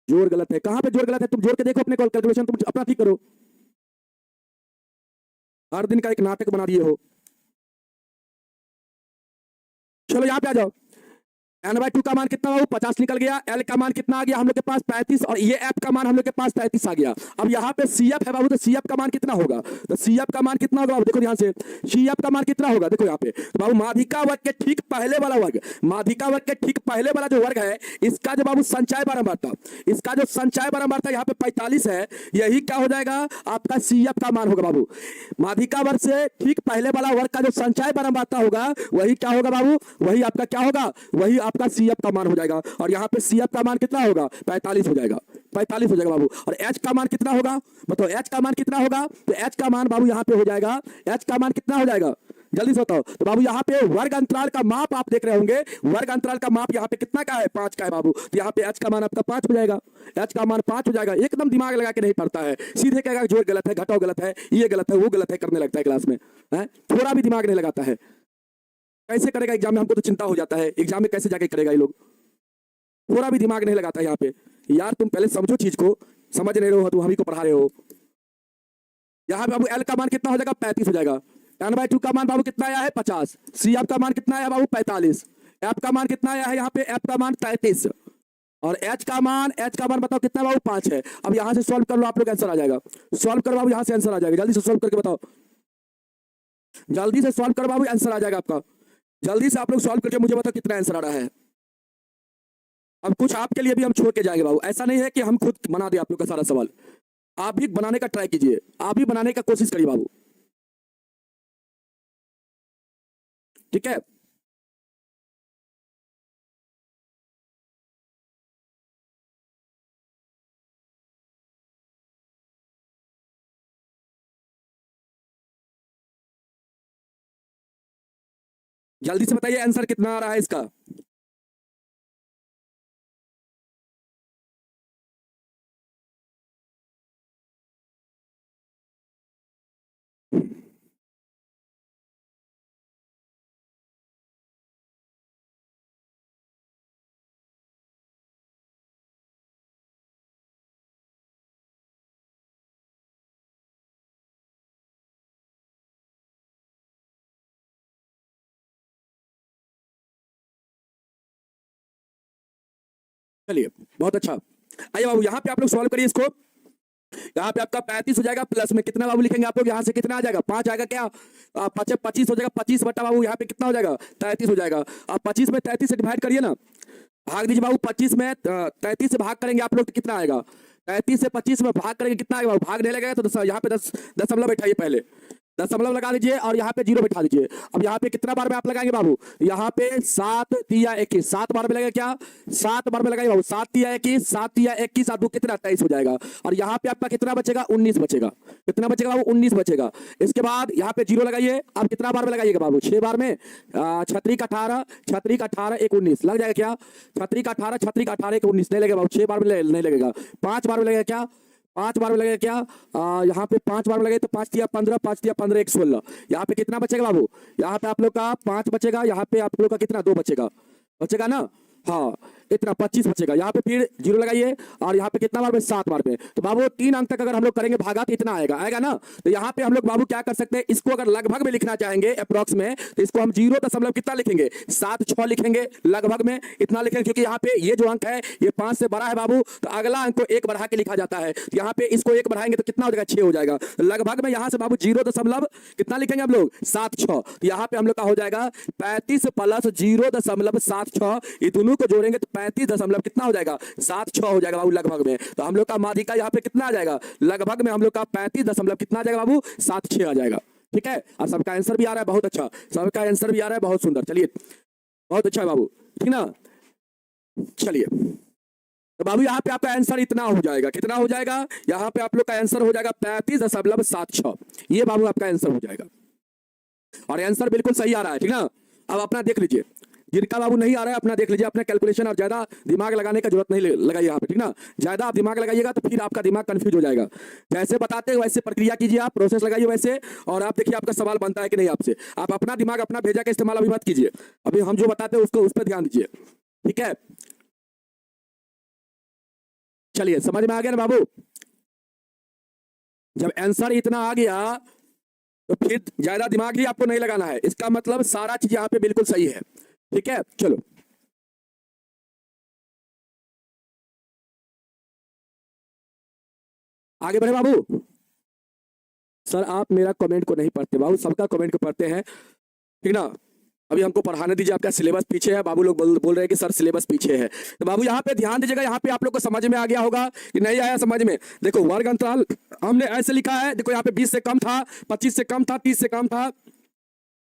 S1: जोड़ गलत है, कहां पे जोड़ गलत है, तुम जोड़ के देखो अपने कैलकुलेशन, तुम अपना ठीक करो। हर दिन का एक नाटक बना दिए हो। चलो यहाँ पे आ जाओ, n/2 का मान कितना हो, 50 निकल गया। L का मान कितना आ गया हम लोग के पास 35, और ये F का मान हम लोग के पास 33 आ गया। अब यहाँ पे CF है बाबू, तो CF का मान कितना होगा, तो CF का मान कितना होगा बाबू, देखो ध्यान से, CF का मान कितना होगा, देखो यहाँ पे तो बाबू माध्यिका वर्ग के ठीक पहले वाला वर्ग, माध्यिका वर्ग के ठीक पहले वाला जो वर्ग है इसका जो बाबू संचय बारंबारता, इसका जो संचय बारंबारता यहाँ पे 45 है, यही क्या हो जाएगा आपका CF का मान होगा बाबू। माध्यिका वर्ग से ठीक पहले वाला वर्ग का जो संचय बारंबारता होगा वही क्या होगा बाबू, वही आपका क्या होगा, वही आपका CF का मान हो जाएगा। और यहाँ पे CF का मान कितना होगा, 45 हो जाएगा, 45 हो जाएगा बाबू। और H का मान कितना होगा, बताओ H का मान कितना होगा, तो H का मान बाबू यहाँ पे हो जाएगा, H का मान कितना हो जाएगा जल्दी से बताओ। तो बाबू यहाँ पे वर्ग अंतराल का माप आप देख रहे होंगे, वर्ग अंतराल का माप यहाँ पे कितना का है, 5 का है बाबू। तो यहाँ पे H का मान आपका 5 हो जाएगा, H का मान 5 हो जाएगा। एकदम दिमाग लगा के नहीं पड़ता है, सीधे कहेगा जोड़ गलत है, घटाओ गलत है, ये गलत है, वो गलत है करने लगता है क्लास में, है थोड़ा भी दिमाग नहीं लगाता है। कैसे करेगा एग्जाम में, हमको तो चिंता हो जाता है एग्जाम में कैसे जाके करेगा ये लोग, थोड़ा भी दिमाग नहीं लगाता है यहाँ पे। यार तुम पहले समझो चीज को, समझ नहीं रहे हो, तुम हम ही को पढ़ा रहे हो। यहाँ पे बाबू L का मान कितना हो जाएगा, 35 हो जाएगा। n/2 का मान बाबू कितना आया है, 50। CF का मान कितना आया बाबू, 45। F का मान कितना आया है, यहाँ पे F का मान 33। और H का मान बताओ कितना बाबू, 5 है। अब यहाँ से सॉल्व कर लो आप लोग, आंसर आ जाएगा। सॉल्व करो बाबू, यहाँ से आंसर आ जाएगा, जल्दी से सॉल्व करके बताओ, जल्दी से सॉल्व करो बाबू, आंसर आ जाएगा आपका। जल्दी से आप लोग सॉल्व करके मुझे बताओ कितना आंसर आ रहा है। अब कुछ आपके लिए भी हम छोड़ के जाएंगे बाबू, ऐसा नहीं है कि हम खुद बना दे आप लोग का सारा सवाल, आप भी बनाने का ट्राई कीजिए, आप भी बनाने का कोशिश करिए बाबू, ठीक है। जल्दी से बताइए आंसर कितना आ रहा है इसका। चलिए बहुत अच्छा। आइए बाबू यहाँ पे आप लोग सॉल्व करिए इसको। यहाँ पे आपका 35 हो जाएगा, प्लस में कितना बाबू लिखेंगे आप लोग, यहाँ से कितना आ जाएगा 5 आएगा क्या, 25 हो जाएगा, 25 बटा बाबू यहाँ पे कितना हो जाएगा 33 हो जाएगा। आप 25 में 33 से डिवाइड करिए ना, भाग दीजिए बाबू। 25 में 33 से भाग करेंगे आप लोग तो कितना आएगा, 33 से 25 में भाग करेंगे कितना आएगा बाबू, भाग नहीं लगेगा तो यहाँ पे 10 दशमलव बैठाइए, पहले दशमलव लगा दीजिए और यहाँ पे 0 बैठा दीजिए। अब यहाँ पे कितना बार में आप लगाएंगे बाबू, यहाँ पे 7 तिया 21, 7 बार में लगेगा क्या, 7 बार में लगाइए बाबू, 7 तिया 21, 7 तिया 21, 7 कितना 23 हो जाएगा। और यहाँ पे आपका कितना बचेगा 19 बचेगा, कितना बचेगा बाबू 19 बचेगा। इसके बाद यहाँ पे 0 लगाइए। अब कितना बार में लगाइएगा बाबू, 6 बार में, 6 का 18, 6 का 18 1 19 लग जाएगा क्या, 6 का 18, 6 का 18 1 19 नहीं लगेगा बाबू, 6 बार में नहीं लगेगा। 5 बार में लगेगा क्या, 5 बार में लगेगा क्या, यहाँ पे 5 बार में लगेगा तो 5 तिया 15, 5 तिया 15 1 16। यहाँ पे कितना बचेगा बाबू, यहाँ पे आप लोग का 5 बचेगा, यहाँ पे आप लोग का कितना 2 बचेगा, बचेगा ना, हाँ इतना 25 बचेगा। यहाँ पे फिर 0 लगाइए और यहाँ पे कितना बार में 7 बार में, तो बाबू 3 अंक तक अगर हम लोग करेंगे भागा तो इतना आएगा, आएगा ना। तो यहाँ पे हम लोग बाबू क्या कर सकते हैं, इसको अगर लगभग में लिखना चाहेंगे अप्रॉक्स में, तो इसको हम 0 दशमलव कितना लिखेंगे 7 6 लिखेंगे, लगभग में इतना लिखेंगे, क्योंकि यहाँ पे ये जो अंक है ये 5 से बड़ा है बाबू, तो अगला अंक को 1 बढ़ा के लिखा जाता है। तो यहाँ पे इसको 1 बढ़ाएंगे तो कितना हो जाएगा 6 हो जाएगा। तो लगभग में यहाँ से बाबू 0 दशमलव कितना लिखेंगे हम लोग 7 6, तो यहाँ पे हम लोग का हो जाएगा 35 प्लस 0.76, ये दोनों को जोड़ेंगे तो 35 दशमलव कितना हो जाएगा 7 6 हो जाएगा बाबू लगभग में। तो हम लोग का माध्यिका यहाँ पे कितना आ जाएगा, लगभग में हम लोग का 35 दशमलव कितना आ जाएगा बाबू 7 6 आ जाएगा। ठीक है, और सबका आंसर भी आ रहा है बहुत अच्छा, सबका आंसर भी आ रहा है बहुत सुंदर, चलिए बहुत अच्छा है बाबू, ठीक ना। चलिए तो बाबू यहाँ पे आपका आंसर इतना हो जाएगा, कितना हो जाएगा, यहाँ पे आप लोग का आंसर हो जाएगा 35.76, ये बाबू आपका आंसर हो जाएगा। और आंसर बिल्कुल सही आ रहा है, ठीक ना। अब अपना देख लीजिए, जिनका बाबू नहीं आ रहा है अपना देख लीजिए, अपना कैलकुलेशन और ज्यादा दिमाग लगाने का जरूरत नहीं लगाइए यहाँ पे, ठीक ना। ज्यादा आप दिमाग लगाइएगा तो फिर आपका दिमाग कंफ्यूज हो जाएगा। जैसे बताते हैं वैसे प्रक्रिया कीजिए, आप प्रोसेस लगाइए वैसे, और आप देखिए आपका सवाल बनता है कि नहीं आपसे। आप अपना दिमाग अपना भेजा का इस्तेमाल अभी मत कीजिए, अभी हम जो बताते हैं उसको उस पर ध्यान दीजिए, ठीक है। चलिए समझ में आ गया ना बाबू, जब आंसर इतना आ गया तो फिर ज्यादा दिमाग ही आपको नहीं लगाना है, इसका मतलब सारा चीज यहाँ पे बिल्कुल सही है, ठीक है। चलो आगे बढ़े बाबू। सर आप मेरा कमेंट को नहीं पढ़ते बाबू, सबका कमेंट को पढ़ते हैं, ठीक ना। अभी हमको पढ़ाने दीजिए, आपका सिलेबस पीछे है, बाबू लोग बोल रहे हैं कि सर सिलेबस पीछे है। तो बाबू यहाँ पे ध्यान दीजिएगा, यहाँ पे आप लोग को समझ में आ गया होगा कि नहीं आया समझ में। देखो वर्ग अंतराल हमने ऐसे लिखा है, देखो यहाँ पे 20 से कम था, 25 से कम था, 30 से कम था,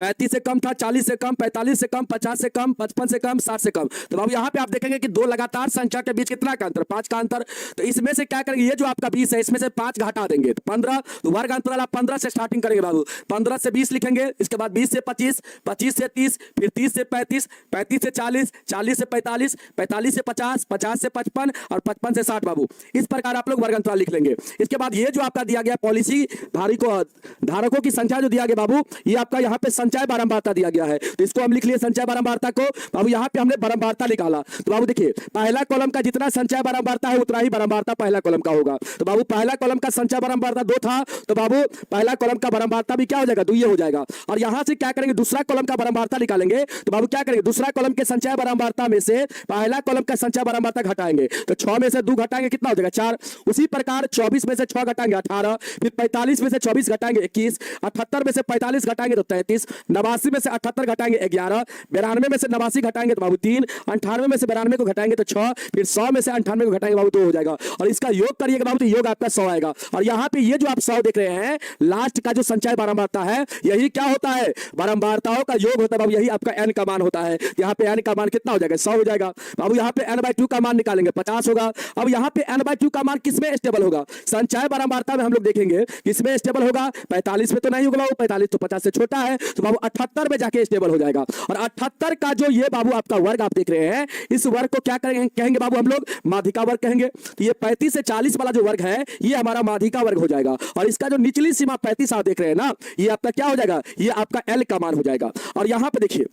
S1: 35 से कम था, 40 से कम, 45 से कम, 50 से कम, 55 से कम, 60 से कम। तो बाबू यहाँ पे आप देखेंगे कि 2 लगातार संख्या के बीच कितना का अंतर, 5 का अंतर। तो इसमें से क्या करेंगे, ये जो आपका 20 है इसमें से 5 घटा देंगे तो 15, तो वर्ग अंतराल आप 15 से स्टार्टिंग करेंगे बाबू, 15 से 20 लिखेंगे, इसके बाद 20 से 25, 25 से 30, फिर 30 से 35, 35 से 40, 40 से 45, 45 से 50, 50 से 55 और 55 से 60 बाबू। इस प्रकार आप लोग वर्ग अंतराल लिख लेंगे। इसके बाद ये जो आपका दिया गया पॉलिसी धारकों की संख्या जो दिया गया बाबू, ये आपका यहाँ पे संचय बारंबारता दिया गया है, तो इसको हम लिख लिए संचय बारंबारता को। बाबू यहाँ पे हमने बारंबारता निकाला, तो बाबू देखिए पहला कॉलम का जितना संचय बारंबारता है उतना ही बारंबारता पहला कॉलम का होगा। तो बाबू पहला कॉलम का संचय बारंबारता 2 था, तो बाबू पहला कॉलम का बारंबारता भी क्या हो जाएगा 2 हो जाएगा। और यहाँ से क्या करेंगे, दूसरा कॉलम का बारंबारता निकालेंगे, तो बाबू क्या करेंगे, दूसरा कॉलम के संचय बारंबारता में से पहला कॉलम का संचय बारंबारता घटाएंगे, तो 6 में से 2 घटाएंगे कितना हो जाएगा 4। उसी प्रकार 24 में से 6 घटाएंगे 18, फिर 45 में से 24 घटाएंगे 21, 78 में से 45 घटाएंगे तो 33, 89 में से 78 घटाएंगे 11, 92 में से 89 घटाएंगे तो बाबू 3, 98 में से 92 को घटाएंगे तो 6, फिर 100 में से 98 को घटाएंगे बाबू 2 हो जाएगा। और इसका योग करिएगा बाबू तो योग आपका 100 आएगा। और यहाँ पे ये जो आप 100 देख रहे हैं, लास्ट का जो संचय बारंबारता है यही क्या होता है, बारंबारताओं का योग होता है बाबू, यही आपका n का मान होता है। यहाँ पे n का मान कितना हो जाएगा 100 हो जाएगा बाबू। यहाँ पे n/2 का मान निकालेंगे 50 होगा। अब यहाँ पे n/2 का मान किसमें स्टेबल होगा, संचय बारंबारता में हम लोग देखेंगे किसमें स्टेबल होगा, 45 में तो नहीं होगा बाबू, 45 तो 50 से छोटा है, तो बाबू 78 में जाके स्टेबल हो जाएगा। और 78 का जो ये बाबू आपका वर्ग आप देख रहे हैं, इस वर्ग को क्या कहेंगे बाबू हम लोग, माध्यिका वर्ग कहेंगे। तो ये 35 से 40 वाला जो वर्ग है ये हमारा माध्यिका वर्ग हो जाएगा। और इसका जो निचली सीमा 35 आप देख रहे हैं ना, ये आपका क्या हो जाएगा, ये आपका L का मान हो जाएगा। और यहां पे देखिए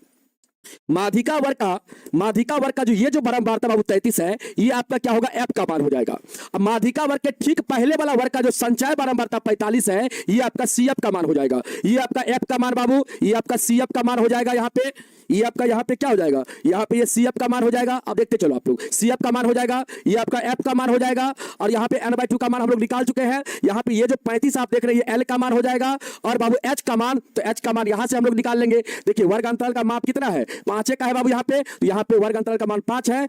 S1: माध्यिका वर्ग का जो ये जो बारंबारता बाबू 33 है, ये आपका क्या होगा F का मान हो जाएगा। अब माध्यिका वर्ग के ठीक पहले वाला वर्ग का जो संचय बारंबारता 45 है, ये आपका CF का मान हो जाएगा। ये आपका F का मान बाबू, ये आपका CF का मान हो जाएगा। यहाँ पे ये आपका यहाँ पे क्या हो जाएगा, यहाँ पे ये सी एफ का मान हो जाएगा। अब देखते चलो आप लोग, सी एफ का मान हो जाएगा, ये आपका एफ का मान हो जाएगा, और यहाँ पे n/2 का मान हम लोग निकाल चुके हैं। यहाँ पे ये जो 35 आप देख रहे हैं ये एल का मान हो जाएगा, और बाबू एच का मान, तो एच का मान यहाँ से हम लोग निकाल लेंगे। देखिए वर्ग अंतराल का माप कितना है, 5 का है बाबू यहाँ पे, तो यहाँ पे वर्ग अंतराल का मान 5 है,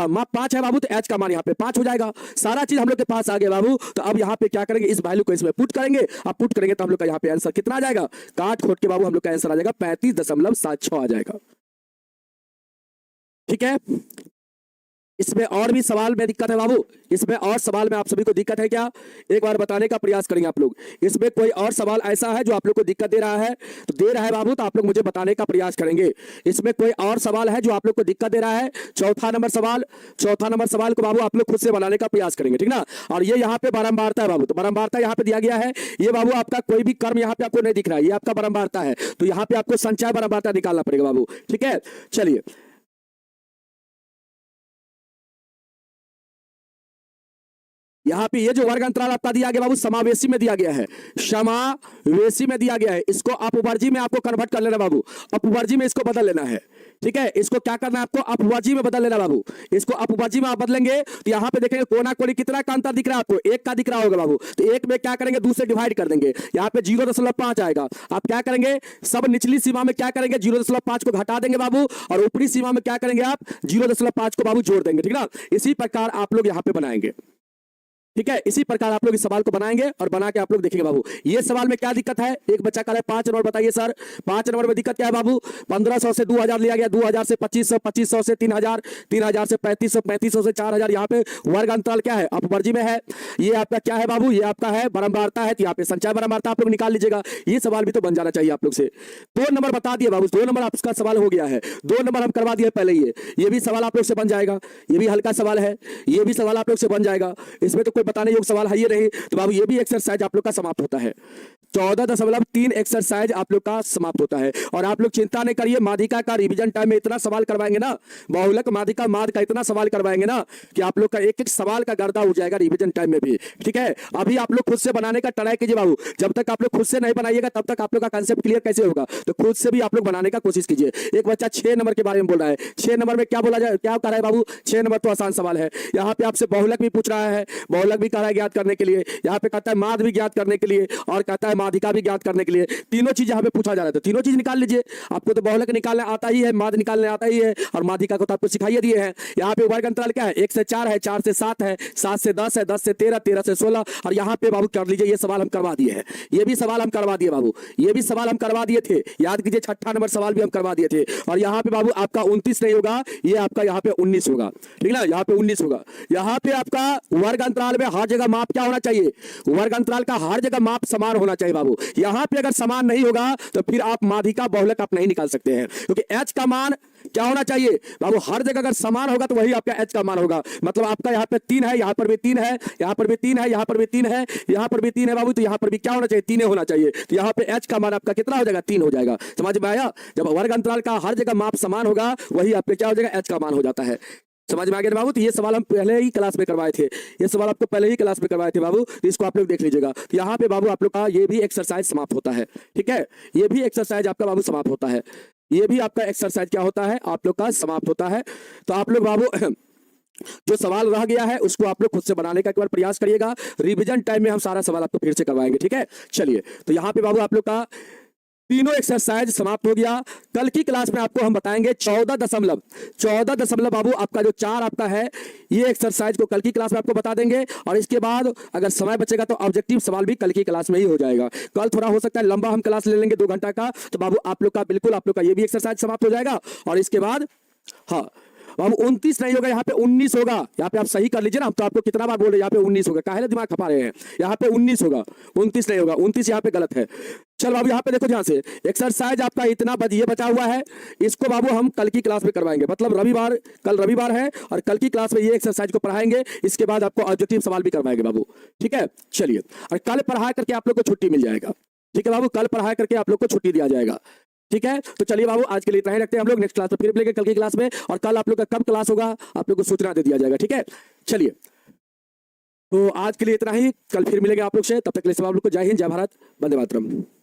S1: माप 5 है बाबू, तो एच का मान यहाँ पे 5 हो जाएगा। सारा चीज हम लोग के पास आ गया बाबू। तो अब यहाँ पे क्या करेंगे, इस वैल्यू को इसमें पुट करेंगे। अब पुट करेंगे तो हम लोग का यहाँ पे आंसर कितना आ जाएगा, काट खोट के बाबू हम लोग का आंसर आ जाएगा 35.76 आ जाएगा। ठीक है, इसमें और भी सवाल में दिक्कत है बाबू, इसमें और सवाल में आप सभी को दिक्कत है क्या, एक बार बताने का प्रयास करेंगे आप लोग। इसमें कोई और सवाल ऐसा है जो आप लोग को दिक्कत दे रहा है, तो दे रहा है बाबू, तो आप लोग मुझे बताने का प्रयास करेंगे। इसमें कोई और सवाल है जो आप लोग को दिक्कत दे रहा है, चौथा नंबर सवाल को बाबू आप लोग खुद से बनाने का प्रयास करेंगे, ठीक ना। और ये यहाँ पे बारंबारता है बाबू, तो बारंबारता यहाँ पे दिया गया है। ये बाबू आपका कोई भी कर्म यहाँ पे आपको नहीं दिख रहा है, ये आपका बारंबारता है, तो यहाँ पे आपको संचय बारंबारता निकालना पड़ेगा बाबू। ठीक है, चलिए यहाँ पे ये जो वर्ग अंतराल आपका दिया गया बाबू समावेशी में दिया गया है, समावेशी में दिया गया है, इसको अपवर्जी में आपको कन्वर्ट कर लेना बाबू, अपवर्जी में इसको बदल लेना है। ठीक है, इसको क्या करना है आपको, अपवर्जी में बदल लेना बाबू। इसको अपवर्जी में आप बदलेंगे तो यहाँ पे देखेंगे कोना कोनी कितना का अंतर दिख रहा है आपको, 1 का दिख रहा होगा बाबू। तो 1 में क्या करेंगे, 2 से डिवाइड कर देंगे, यहाँ पे 0.5 आएगा। आप क्या करेंगे, सब निचली सीमा में क्या करेंगे, 0.5 को घटा देंगे बाबू, और ऊपरी सीमा में क्या करेंगे आप 0.5 को बाबू जोड़ देंगे। ठीक ना, इसी प्रकार आप लोग यहाँ पे बनाएंगे। ठीक है, इसी प्रकार आप लोग इस सवाल को बनाएंगे और बना के आप लोग देखेंगे बाबू। ये सवाल में क्या दिक्कत है, एक बच्चा कह रहा है 5 नंबर बताइए सर, 5 नंबर में दिक्कत क्या है बाबू, 1500 से 2000 लिया गया, 2000 से 2500, 2500 से 3000, 3000 से 3500, 3500 से 4000। यहाँ पे वर्ग अंतराल क्या है, अपवर्जी में है। ये आपका क्या है बाबू, ये आपका है बारंबारता है, तो यहाँ पे संचय बारंबारता आप लोग निकाल लीजिएगा। ये सवाल भी तो बन जाना चाहिए आप लोग से। 2 नंबर बता दिए बाबू, 2 नंबर आपका सवाल हो गया है, 2 नंबर हम करवा दिए पहले। ये भी सवाल आप लोग से बन जाएगा, ये भी हल्का सवाल है, ये भी सवाल आप लोग से बन जाएगा। इसमें तो कोई बताने योग्य सवाल है ये नहीं, तो बाबू ये भी एक्सरसाइज आप लोग का समाप्त होता है। 14.3 एक्सरसाइज आप लोग का समाप्त होता है। और आप लोग चिंता नहीं करिए, माध्यिका का रिवीजन टाइम में इतना सवाल करवाएंगे ना, बहुलक माध्यिका माद का इतना सवाल करवाएंगे ना कि आप लोग का एक एक सवाल का गर्दा उठ जाएगा रिवीजन टाइम में भी। ठीक है, अभी आप लोग खुद से बनाने का ट्राई कीजिए बाबू, जब तक आप लोग खुद से नहीं बनाइएगा तब तक आप लोग का कांसेप्ट क्लियर कैसे होगा, तो खुद से भी आप लोग बनाने का कोशिश कीजिए। एक बच्चा 6 नंबर के बारे में बोल रहा है, 6 नंबर में क्या बोला जाए, क्या कह रहा है बाबू, 6 नंबर तो आसान सवाल है। यहाँ पे आपसे बहुलक भी पूछ रहा है, बहुलक भी कह रहा है ज्ञात करने के लिए, यहाँ पे कहता है माद भी ज्ञात करने के लिए, और कहता है माध्यिका भी ज्ञात करने के लिए। तीनों चीज यहाँ पे पूछा जा रहा है, तीनों चीज निकाल लीजिए। आपको तो बहुलक निकालने आता ही है, माद निकालने आता ही है, और माध्यिका को तो आपको सिखाइए दिए हैं। यहाँ पे वर्ग अंतराल क्या है, 1 से 4 है, 4 से 7 है, 7 से 10 है, 10 से 13, 13 से 16। और यहाँ पे बाबू कर लीजिए, ये सवाल हम करवा दिए हैं, ये भी सवाल हम करवा दिए बाबू, ये भी सवाल हम करवा दिए थे, याद कीजिए। 6ठा नंबर सवाल भी हम करवा दिए थे। और यहाँ पे बाबू आपका 29 नहीं होगा, ये आपका यहाँ पे 19 होगा। ठीक है, यहाँ पे 19 होगा। यहाँ पे आपका वर्ग अंतराल में हर जगह माप क्या होना चाहिए, वर्ग अंतराल का हर जगह माप समान होना चाहिए बाबू। यहाँ पे अगर समान नहीं होगा तो फिर आप माध्यिका बहुलक आप नहीं निकाल सकते हैं, क्योंकि एच का मान क्या होना चाहिए बाबू, हर जगह अगर समान होगा तो वही आपका एच का मान होगा। मतलब आपका यहाँ पे 3 है, यहाँ पर भी 3 है, यहाँ पर भी 3 है, यहाँ पर भी 3 है, यहाँ पर भी 3 है बाबू, तो यहाँ पर भी क्या होना चाहिए, 3 होना चाहिए। तो यहाँ पे एच का मान आपका कितना हो जाएगा, 3 हो जाएगा। समझ में आया, जब वर्ग अंतराल का हर जगह माप समान होगा वही आपके क्या हो जाएगा, एच का मान हो जाता है। समझ में आ गया बाबू। तो ये सवाल हम पहले ही क्लास में करवाए थे, ये सवाल आपको पहले ही क्लास में करवाए थे बाबू, तो इसको आप लोग देख लीजिएगा। तो यहाँ पे बाबू आप लोग का ये भी एक्सरसाइज समाप्त होता है। ठीक है, ये भी एक्सरसाइज आपका बाबू समाप्त होता है, ये भी आपका एक्सरसाइज क्या होता है, आप लोग का समाप्त होता है। तो आप लोग बाबू जो सवाल रह गया है उसको आप लोग खुद से बनाने का एक बार प्रयास करिएगा। रिवीजन टाइम में हम सारा सवाल आपको फिर से करवाएंगे। ठीक है, चलिए तो यहाँ पे बाबू आप लोग का तीनों एक्सरसाइज समाप्त हो गया। कल की क्लास में आपको हम बताएंगे 14 बाबू आपका जो 4 आपका है, ये एक्सरसाइज को कल की क्लास में आपको बता देंगे। और इसके बाद अगर समय बचेगा तो ऑब्जेक्टिव सवाल भी कल की क्लास में ही हो जाएगा। कल थोड़ा हो सकता है लंबा हम क्लास ले लेंगे 2 घंटा का, तो बाबू आप लोग का बिल्कुल आप लोग का ये भी एक्सरसाइज समाप्त हो जाएगा। और इसके बाद हाँ बाबू 29 नहीं होगा, यहाँ पे 19 होगा। यहाँ पे आप सही कर लीजिए ना, हम तो आपको कितना बार बोल रहे हैं यहाँ पे 19 होगा, काहे दिमाग खपा रहे हैं, यहाँ पे 19 होगा, 29 नहीं होगा, 29 यहाँ पे गलत है। चल बाबू यहाँ पे देखो, ध्यान से एक्सरसाइज आपका इतना ये बचा हुआ है, इसको बाबू हम कल की क्लास में करवाएंगे। मतलब रविवार, कल रविवार है और कल की क्लास में ये एक्सरसाइज को पढ़ाएंगे, इसके बाद आपको ऑब्जेक्टिव सवाल भी करवाएंगे बाबू। ठीक है, चलिए, और कल पढ़ा करके आप लोग को छुट्टी मिल जाएगा। ठीक है बाबू, कल पढ़ा करके आप लोग को छुट्टी दिया जाएगा। ठीक है, तो चलिए बाबू आज के लिए इतना ही रखते हैं हम लोग, नेक्स्ट क्लास में फिर मिलेंगे कल की क्लास में। और कल आप लोग का कब क्लास होगा आप लोग को सूचना दे दिया जाएगा। ठीक है, चलिए तो आज के लिए इतना ही, कल फिर मिलेंगे आप लोग से, तब तक के लिए सब आप लोग को जय हिंद, जय भारत, वंदे मातरम।